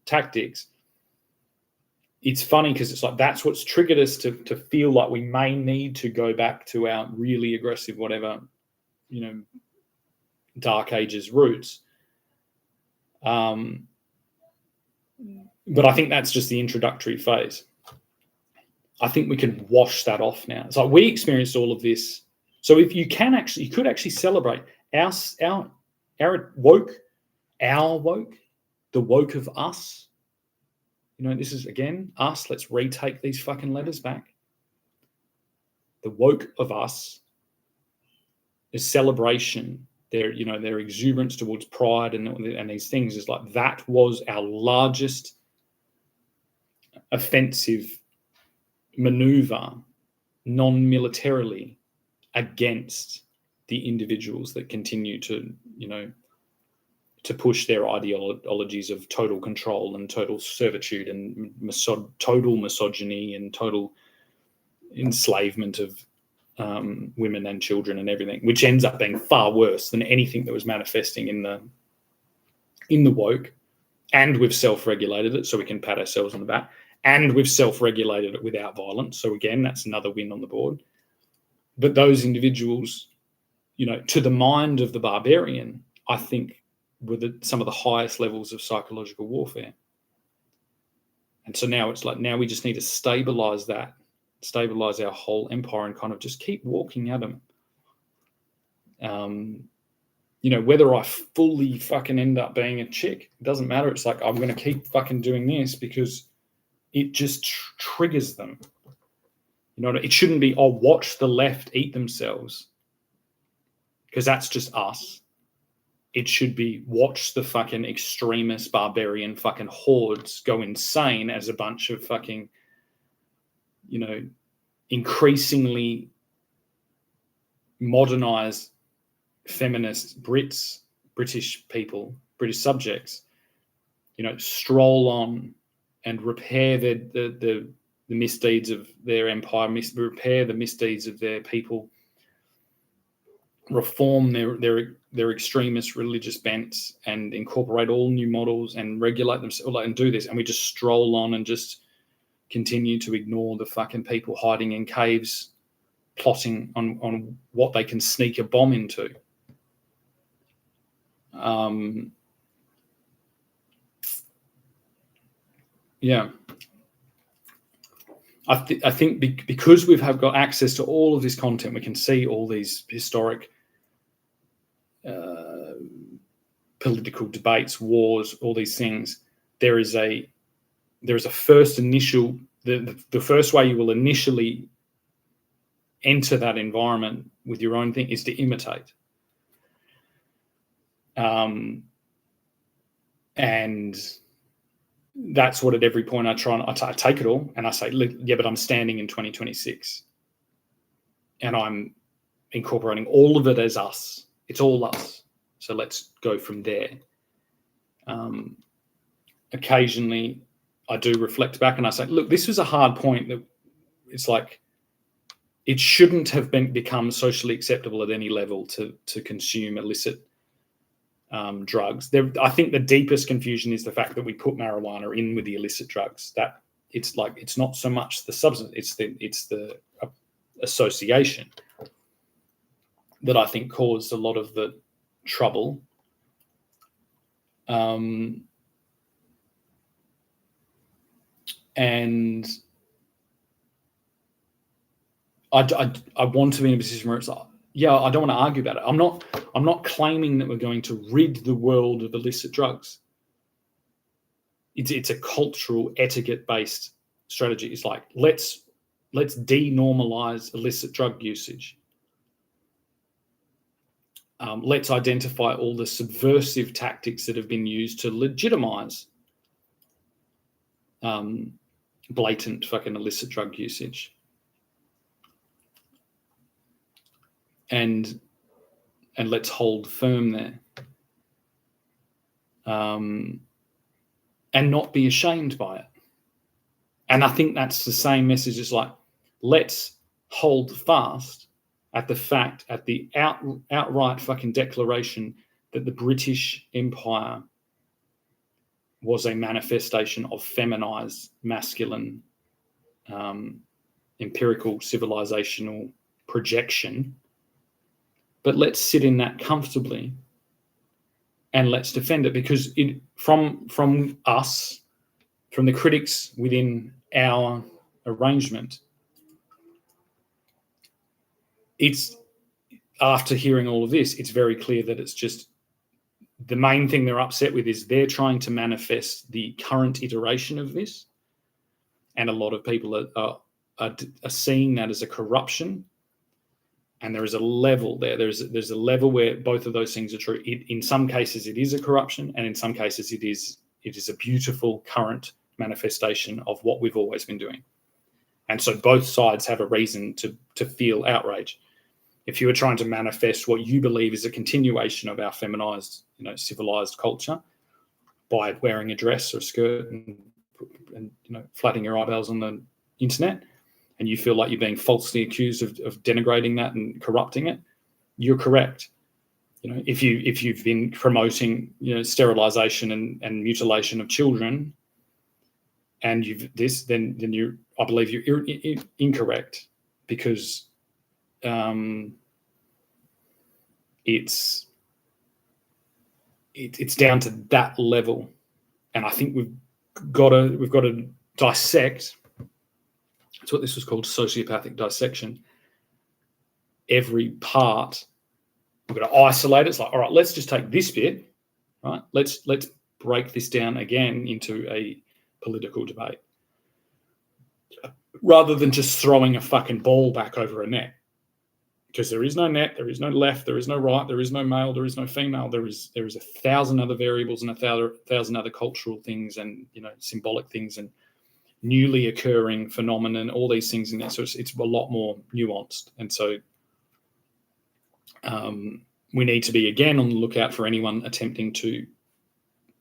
tactics. It's funny because it's that's what's triggered us to feel like we may need to go back to our really aggressive whatever dark ages roots. But I think that's just the introductory phase. I think we can wash that off now. It's we experienced all of this. So if you could actually celebrate our woke, the woke of us. This is again us. Let's retake these fucking letters back. The woke of us is celebration. Their exuberance towards pride and these things is that was our largest offensive maneuver non-militarily against the individuals that continue to push their ideologies of total control and total servitude and total misogyny and total enslavement of women and children and everything, which ends up being far worse than anything that was manifesting in the woke. And we've self-regulated it, so we can pat ourselves on the back. And we've self-regulated it without violence. So again, that's another win on the board. But those individuals, to the mind of the barbarian, I think some of the highest levels of psychological warfare. And so now it's like, now we just need to stabilize our whole empire and kind of just keep walking at them. Whether I fully fucking end up being a chick, it doesn't matter. It's like, I'm going to keep fucking doing this because it just triggers them. It shouldn't be, watch the left eat themselves, because that's just us. It should be, watch the fucking extremist, barbarian fucking hordes go insane as a bunch of fucking, increasingly modernized feminist British people, British subjects, stroll on and repair the misdeeds of their empire, repair the misdeeds of their people, reform their extremist religious bents, and incorporate all new models and regulate them, and do this. And we just stroll on and just continue to ignore the fucking people hiding in caves, plotting on what they can sneak a bomb into. Yeah. I think because we've got access to all of this content, we can see all these historic political debates, wars, all these things. There is a first initial, the first way you will initially enter that environment with your own thing is to imitate. And that's what, at every point I take it all and I say, yeah, but I'm standing in 2026 and I'm incorporating all of it as us. It's all us. So let's go from there. Occasionally I do reflect back and I say, look, this was a hard point. That it's like, it shouldn't have become socially acceptable at any level to consume illicit drugs. I think the deepest confusion is the fact that we put marijuana in with the illicit drugs. That it's like, it's not so much the substance, it's the association that I think caused a lot of the trouble. And I want to be in a position where it's like, yeah, I don't want to argue about it. I'm not claiming that we're going to rid the world of illicit drugs. It's a cultural, etiquette-based strategy. It's like, let's denormalize illicit drug usage. Let's identify all the subversive tactics that have been used to legitimize blatant fucking illicit drug usage. And let's hold firm there. And not be ashamed by it. And I think that's the same message. It's like, let's hold fast at the fact, at the outright fucking declaration that the British Empire was a manifestation of feminized, masculine, empirical, civilizational projection. But let's sit in that comfortably and let's defend it, because from us, from the critics within our arrangement, it's, after hearing all of this, it's very clear that it's just, the main thing they're upset with is they're trying to manifest the current iteration of this. And a lot of people are seeing that as a corruption. And there is a level there. There's a level where both of those things are true. In some cases, it is a corruption, and in some cases, it is a beautiful current manifestation of what we've always been doing. And so both sides have a reason to feel outrage. If you were trying to manifest what you believe is a continuation of our feminized, civilized culture by wearing a dress or a skirt and flattening your eyeballs on the internet, and you feel like you're being falsely accused of denigrating that and corrupting it, you're correct. If you've been promoting, sterilization and mutilation of children, and then I believe you're incorrect, because it's it's down to that level, and I think we've got to dissect. That's what this was called, sociopathic dissection. Every part, we've got to isolate it. It's like, all right, let's just take this bit, right? Let's break this down again into a political debate, rather than just throwing a fucking ball back over a net. Because there is no net, there is no left, there is no right, there is no male, there is no female. There is 1,000 other variables and 1,000 other cultural things and symbolic things and newly occurring phenomenon, all these things in there. So it's a lot more nuanced. And so we need to be, again, on the lookout for anyone attempting to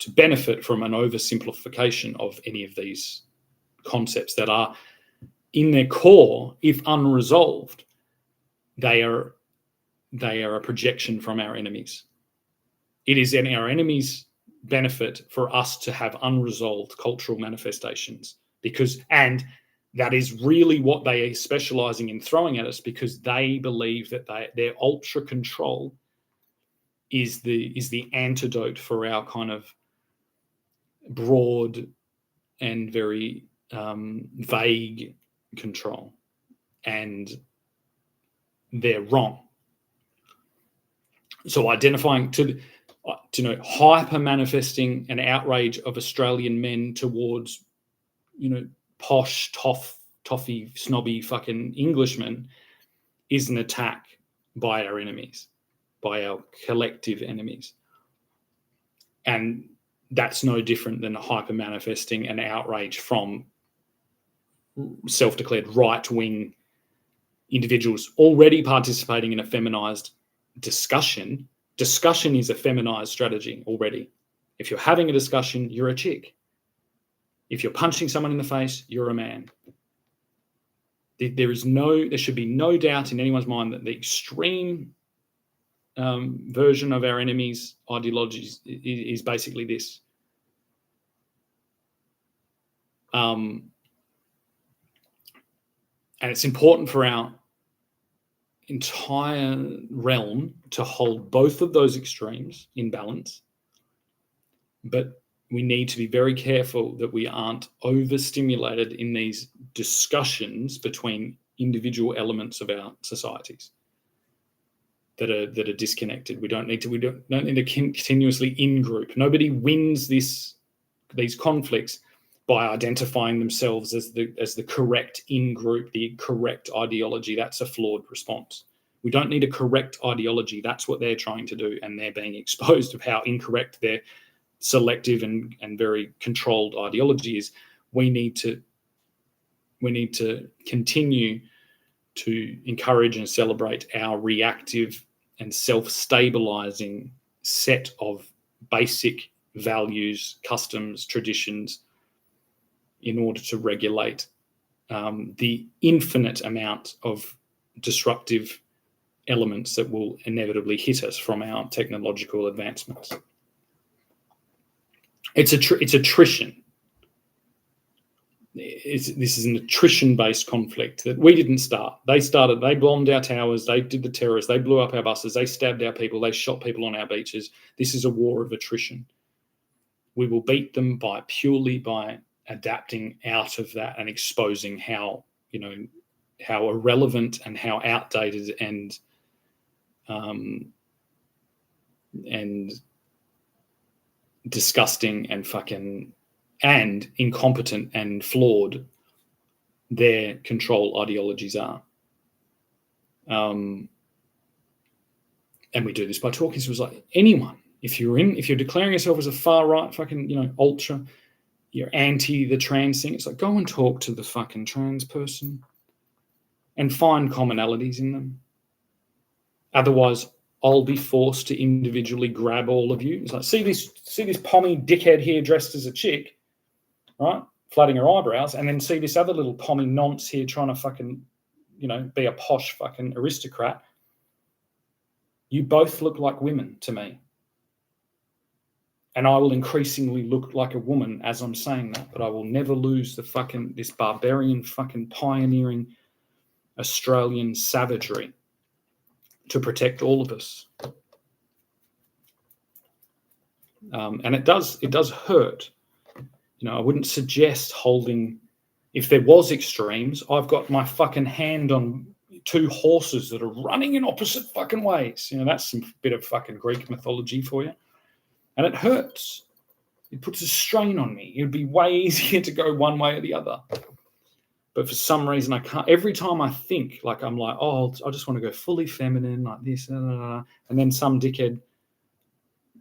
benefit from an oversimplification of any of these concepts that are, in their core, if unresolved, they are a projection from our enemies. It is in our enemies' benefit for us to have unresolved cultural manifestations, and that is really what they are specializing in throwing at us, because they believe that their ultra control is the antidote for our kind of broad and very vague control, and they're wrong. So identifying hyper manifesting an outrage of Australian men towards posh toffee snobby fucking Englishmen is an attack by our enemies, by our collective enemies. And that's no different than hyper manifesting an outrage from self-declared right-wing individuals already participating in a feminized discussion. Discussion is a feminized strategy already. If you're having a discussion, you're a chick. If you're punching someone in the face, you're a man. There should be no doubt in anyone's mind that the extreme version of our enemies' ideologies is basically this. And it's important for our entire realm to hold both of those extremes in balance, but we need to be very careful that we aren't overstimulated in these discussions between individual elements of our societies that are disconnected. We don't need to continuously in-group. Nobody wins these conflicts by identifying themselves as the correct in-group, the correct ideology. That's a flawed response. We don't need a correct ideology. That's what they're trying to do, and they're being exposed of how incorrect their selective and very controlled ideology is. We need to continue to encourage and celebrate our reactive and self-stabilizing set of basic values, customs, traditions, in order to regulate the infinite amount of disruptive elements that will inevitably hit us from our technological advancements. It's attrition. This is an attrition-based conflict that we didn't start. They started. They bombed our towers. They did the terrorists. They blew up our buses. They stabbed our people. They shot people on our beaches. This is a war of attrition. We will beat them purely by adapting out of that and exposing how irrelevant and how outdated and disgusting and fucking and incompetent and flawed their control ideologies are. And we do this by talking. So it's like, anyone, if you're declaring yourself as a far right fucking ultra, you're anti the trans thing, it's like, go and talk to the fucking trans person and find commonalities in them. Otherwise, I'll be forced to individually grab all of you. It's like, see this pommy dickhead here dressed as a chick, right? Flooding her eyebrows, and then see this other little pommy nonce here trying to fucking, be a posh fucking aristocrat. You both look like women to me. And I will increasingly look like a woman as I'm saying that, but I will never lose this barbarian fucking pioneering Australian savagery to protect all of us. And it does hurt. I wouldn't suggest holding. If there was extremes, I've got my fucking hand on 2 horses that are running in opposite fucking ways. That's some bit of fucking Greek mythology for you. And it hurts. It puts a strain on me. It would be way easier to go one way or the other. But for some reason, I can't. Every time I think, I'm like, oh, I just want to go fully feminine, like this, and then some dickhead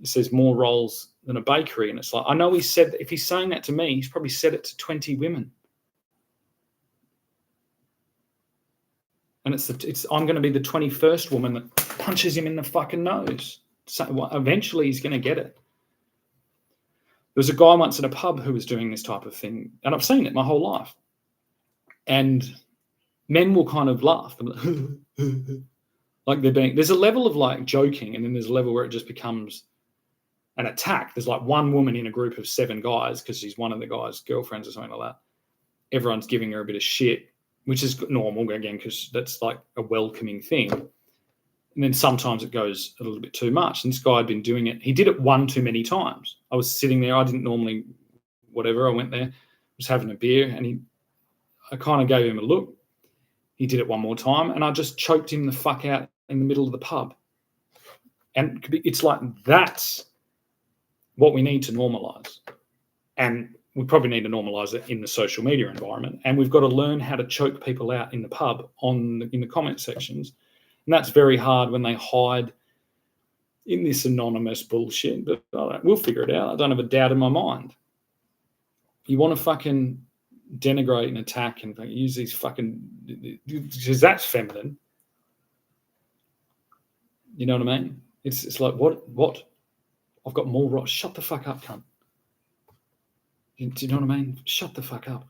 says more roles than a bakery. And it's like, I know he said, if he's saying that to me, he's probably said it to 20 women. And I'm going to be the 21st woman that punches him in the fucking nose. So eventually he's going to get it. There was a guy once in a pub who was doing this type of thing, and I've seen it my whole life. And men will kind of laugh. Like there's a level of like joking, and then there's a level where it just becomes an attack. There's like one woman in a group of 7 guys because she's one of the guys' girlfriends or something like that. Everyone's giving her a bit of shit, which is normal, again, because that's like a welcoming thing. And then sometimes it goes a little bit too much. And this guy had been doing it. He did it one too many times. I was sitting there. I didn't normally, whatever. I went there, was having a beer, and I kind of gave him a look. He did it one more time, and I just choked him the fuck out in the middle of the pub. And it's like, that's what we need to normalize. And we probably need to normalize it in the social media environment. And we've got to learn how to choke people out in the pub in the comment sections. And that's very hard when they hide in this anonymous bullshit. But we'll figure it out. I don't have a doubt in my mind. You want to fucking denigrate and attack and use these fucking, because that's feminine. You know what I mean? It's like, what? I've got more right. Shut the fuck up, cunt. Do you know what I mean? Shut the fuck up.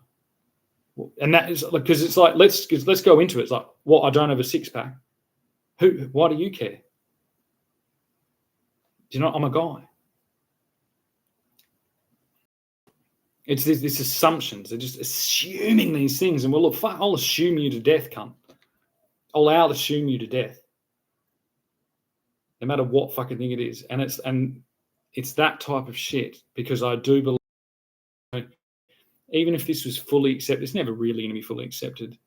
And that is like, because it's like, let's go into it. It's like, what? I don't have a 6-pack. Why do you care? Do you know, I'm a guy. It's this assumptions. They're just assuming these things. And well, look, fuck, I'll assume you to death, cunt. I'll assume you to death. No matter what fucking thing it is. And it's that type of shit, because I do believe, even if this was fully accepted, it's never really going to be fully accepted.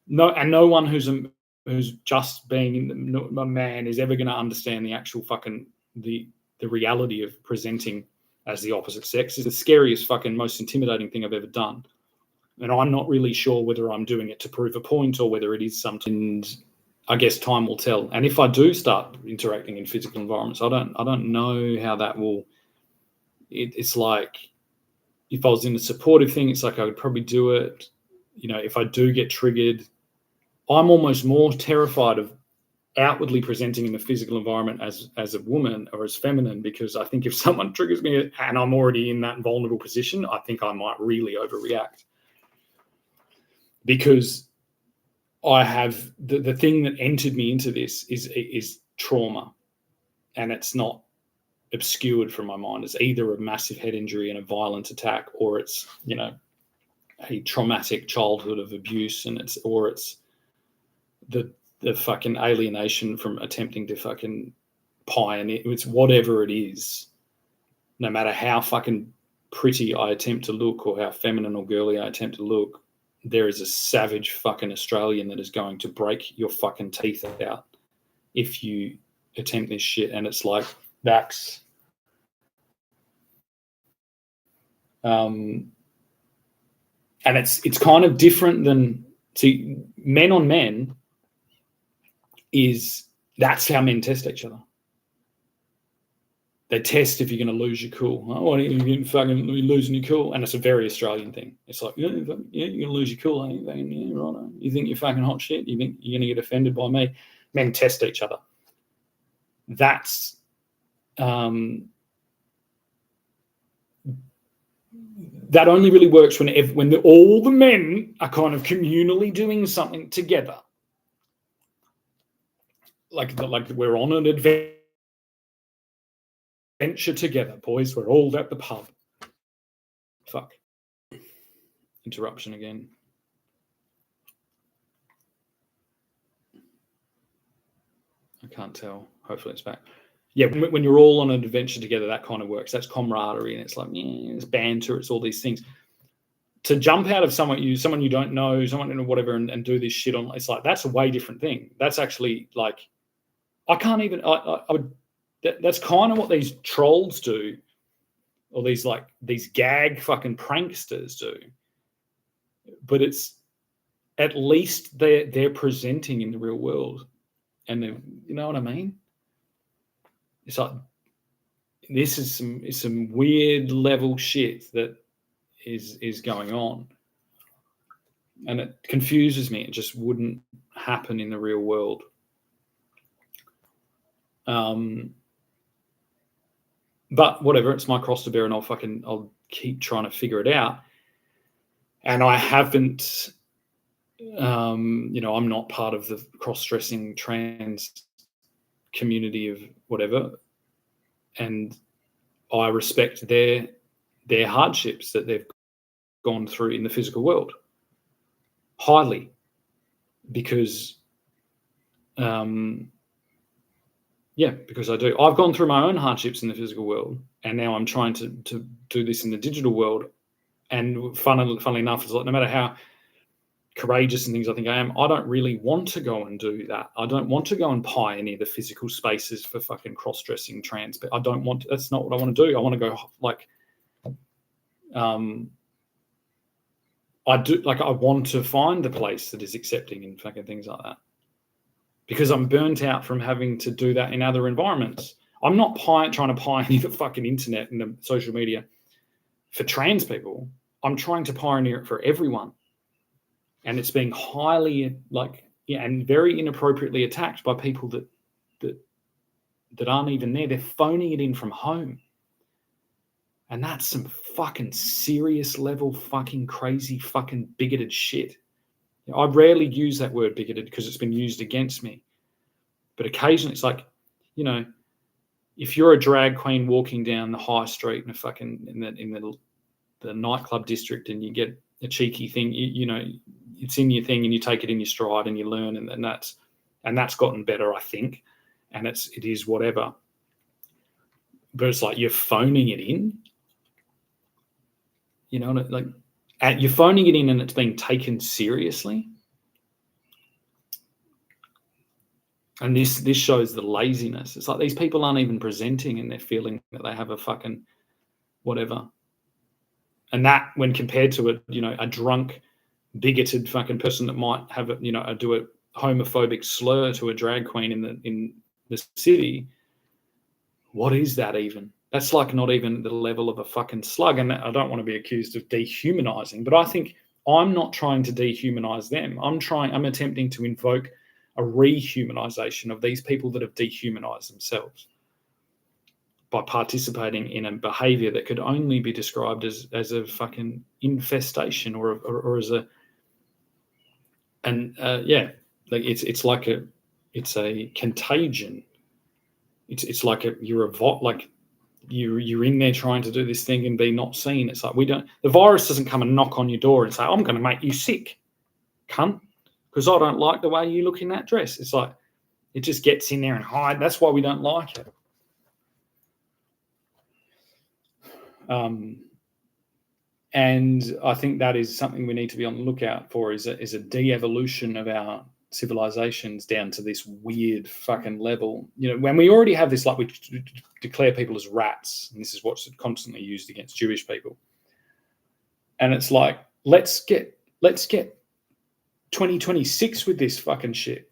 No one who's just being a man is ever going to understand the actual fucking the reality of presenting as the opposite sex. Is the scariest fucking most intimidating thing I've ever done. And I'm not really sure whether I'm doing it to prove a point or whether it is something. I guess time will tell. And if I do start interacting in physical environments, I don't know how that will. It's like, if I was in a supportive thing, it's like I would probably do it. If I do get triggered, I'm almost more terrified of outwardly presenting in the physical environment as a woman or as feminine, because I think if someone triggers me and I'm already in that vulnerable position, I think I might really overreact. Because I have the thing that entered me into this is trauma, and it's not obscured from my mind. It's either a massive head injury and a violent attack, or it's a traumatic childhood of abuse, and it's the fucking alienation from attempting to fucking pioneer. It's whatever it is. No matter how fucking pretty I attempt to look, or how feminine or girly I attempt to look, there is a savage fucking Australian that is going to break your fucking teeth out if you attempt this shit. And it's like, that's and it's kind of different than, see, men on men that's how men test each other. They test if you're going to lose your cool. Oh, why are you fucking losing your cool? And it's a very Australian thing. It's like, you're going to lose your cool, ain't you? Yeah, right. You think you're fucking hot shit? You think you're going to get offended by me? Men test each other. That's that only really works when all the men are kind of communally doing something together. Like we're on an adventure together, boys. We're all at the pub. Fuck. Interruption again. I can't tell. Hopefully it's back. yeah, when you're all on an adventure together, that kind of works. That's camaraderie, and it's like, yeah, it's banter, it's all these things. To jump out of someone you don't know, someone whatever, and do this shit on, it's like, that's a way different thing. That's actually like, I can't even. I would. That's kind of what these trolls do, or these gag fucking pranksters do. But it's at least they're presenting in the real world, and you know what I mean. It's like, this is some weird level shit that is going on, and it confuses me. It just wouldn't happen in the real world. But whatever, it's my cross to bear, and I'll keep trying to figure it out. And I haven't, I'm not part of the cross-dressing trans community of whatever, and I respect their hardships that they've gone through in the physical world highly, because because I do. I've gone through my own hardships in the physical world, and now I'm trying to do this in the digital world. And funnily enough, it's like, no matter how courageous and things I think I am, I don't really want to go and do that. I don't want to go and pioneer the physical spaces for fucking cross-dressing trans. But I don't want. That's not what I want to do. I want to go like, I do, like, I want to find the place that is accepting and fucking things like that, because I'm burnt out from having to do that in other environments. I'm not trying to pioneer the fucking internet and the social media for trans people. I'm trying to pioneer it for everyone. And it's being highly and very inappropriately attacked by people that aren't even there. They're phoning it in from home. And that's some fucking serious level fucking crazy fucking bigoted shit. I rarely use that word bigoted because it's been used against me. But occasionally it's like, if you're a drag queen walking down the high street in the nightclub district, and you get a cheeky thing, it's in your thing, and you take it in your stride and you learn, and that's gotten better, I think. And it is whatever. But it's like, you're phoning it in. You're phoning it in, and it's being taken seriously. And this shows the laziness. It's like, these people aren't even presenting, and they're feeling that they have a fucking whatever. And that, when compared to a drunk, bigoted fucking person that might have do a homophobic slur to a drag queen in the city, what is that even? That's like not even the level of a fucking slug. And I don't want to be accused of dehumanizing, but I think I'm not trying to dehumanize them. I'm attempting to invoke a rehumanization of these people that have dehumanized themselves by participating in a behavior that could only be described as a fucking infestation or as a, and like it's a contagion. It's like you're in there trying to do this thing and be not seen. It's like, the virus doesn't come and knock on your door and say, I'm going to make you sick, cunt, because I don't like the way you look in that dress. It's like, it just gets in there and hide. That's why we don't like it. And I think that is something we need to be on the lookout for, is a de-evolution of our civilizations down to this weird fucking level. When we already have this, like, we declare people as rats, and this is what's constantly used against Jewish people. And it's like, let's get 2026 with this fucking shit.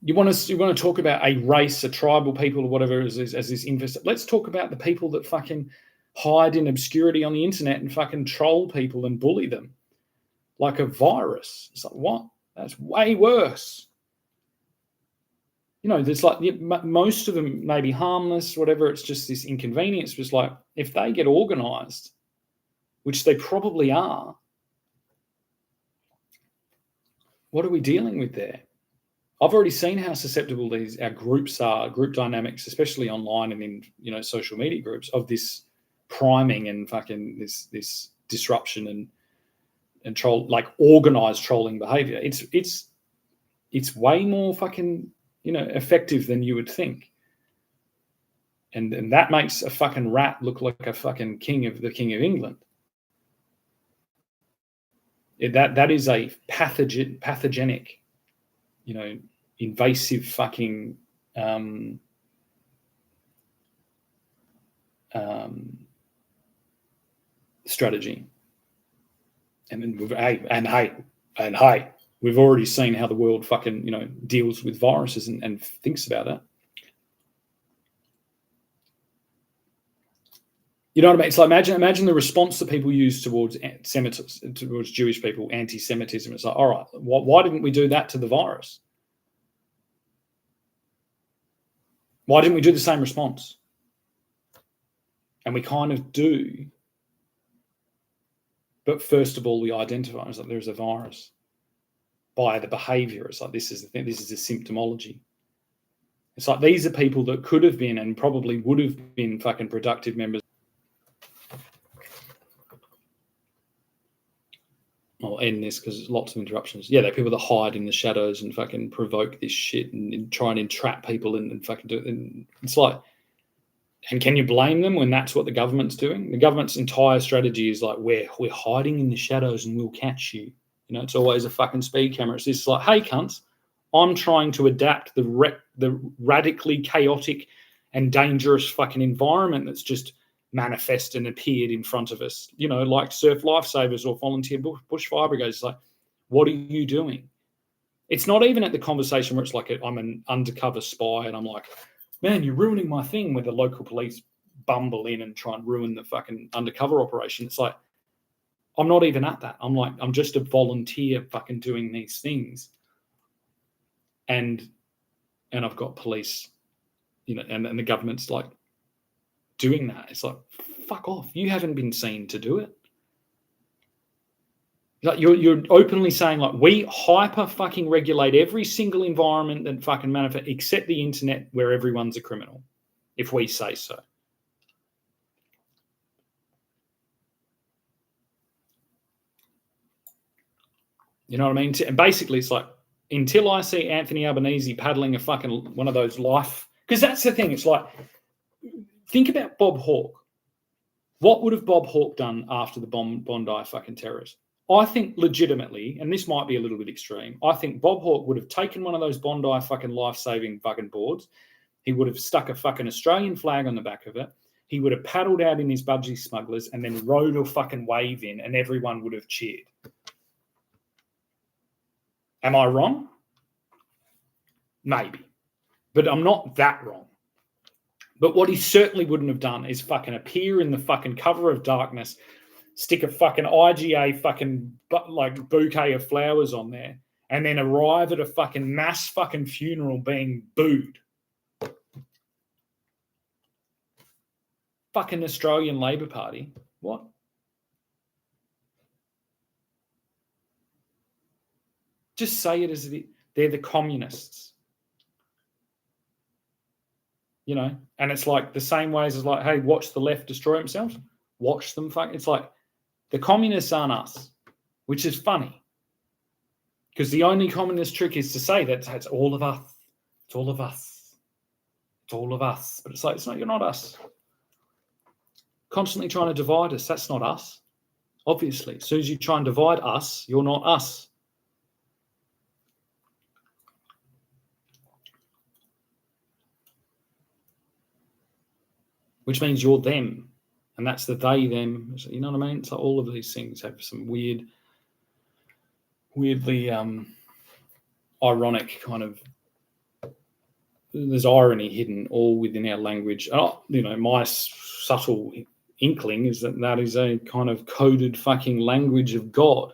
You want to talk about a race, a tribal people, or whatever, as this infest. Let's talk about the people that fucking hide in obscurity on the internet and fucking troll people and bully them like a virus. It's like, what? That's way worse. There's like, most of them may be harmless, whatever. It's just this inconvenience. Just like, if they get organized, which they probably are, what are we dealing with there? I've already seen how susceptible our groups are, group dynamics, especially online and in social media groups, of this priming and fucking this disruption and troll, like organized trolling behavior. It's way more fucking effective than you would think. And that makes a fucking rat look like a fucking king of England. That is a pathogenic, invasive fucking strategy. And we've already seen how the world fucking deals with viruses and thinks about that. You know what I mean? It's like imagine the response that people use towards Jewish people, anti-Semitism. It's like, all right, why didn't we do that to the virus? Why didn't we do the same response? And we kind of do. But first of all, we identify it's like there's a virus by the behavior. It's like this is the thing. This is the symptomology. It's like these are people that could have been and probably would have been fucking productive members. I'll end this because there's lots of interruptions. Yeah, they're people that hide in the shadows and fucking provoke this shit and try and entrap people and fucking do it. And it's like, and can you blame them when that's what the government's doing? The government's entire strategy is like, we're hiding in the shadows and we'll catch you. It's always a fucking speed camera. It's just like, hey, cunts, I'm trying to adapt the radically chaotic and dangerous fucking environment that's just manifest and appeared in front of us, like surf lifesavers or volunteer bushfire brigades. It's like, what are you doing? It's not even at the conversation where it's like I'm an undercover spy and I'm like, man, you're ruining my thing, where the local police bumble in and try and ruin the fucking undercover operation. It's like, I'm not even at that. I'm like, I'm just a volunteer fucking doing these things. And I've got police, and the government's like, doing that. It's like, fuck off. You haven't been seen to do it. Like you're openly saying like we hyper fucking regulate every single environment that fucking manifests except the internet where everyone's a criminal, if we say so. You know what I mean? And basically it's like, until I see Anthony Albanese paddling a fucking one of those life, because that's the thing. It's like, think about Bob Hawke. What would have Bob Hawke done after the Bondi fucking terrorists? I think legitimately, and this might be a little bit extreme, I think Bob Hawke would have taken one of those Bondi fucking life-saving fucking boards. He would have stuck a fucking Australian flag on the back of it. He would have paddled out in his budgie smugglers and then rode a fucking wave in and everyone would have cheered. Am I wrong? Maybe. But I'm not that wrong. But what he certainly wouldn't have done is fucking appear in the fucking cover of darkness, stick a fucking IGA fucking like bouquet of flowers on there, and then arrive at a fucking mass fucking funeral being booed. Fucking Australian Labor Party. What? Just say it as it is. They're the communists. And it's like the same ways as like, hey, watch the left destroy themselves. Watch them fuck. It's like the communists aren't us, which is funny. Because the only communist trick is to say that it's all of us. It's all of us. It's all of us. But it's like, it's not, you're not us. Constantly trying to divide us. That's not us. Obviously. As soon as you try and divide us, you're not us. Which means you're them. And that's the they, them. You know what I mean? So all of these things have some weirdly ironic kind of, there's irony hidden all within our language. My subtle inkling is that is a kind of coded fucking language of God.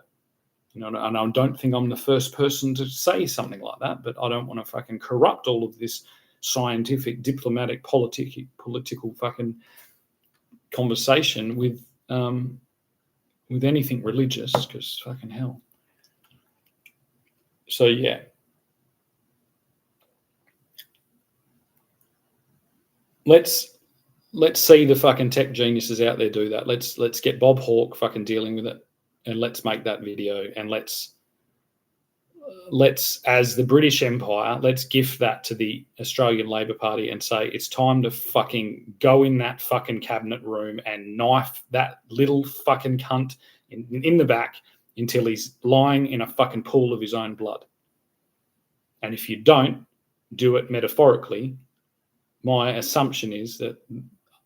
And I don't think I'm the first person to say something like that, but I don't want to fucking corrupt all of this scientific, diplomatic, political fucking conversation with anything religious, because fucking hell. So yeah. Let's see the fucking tech geniuses out there do that. Let's get Bob Hawke fucking dealing with it, and let's make that video, and let's as the British Empire, let's gift that to the Australian Labor Party and say it's time to fucking go in that fucking cabinet room and knife that little fucking cunt in the back until he's lying in a fucking pool of his own blood. And if you don't do it metaphorically, my assumption is that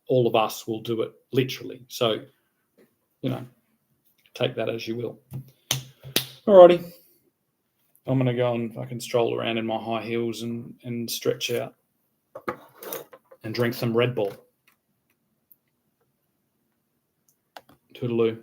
all of us will do it literally. So, take that as you will. Alrighty. I'm going to go and fucking stroll around in my high heels and stretch out and drink some Red Bull. Toodaloo.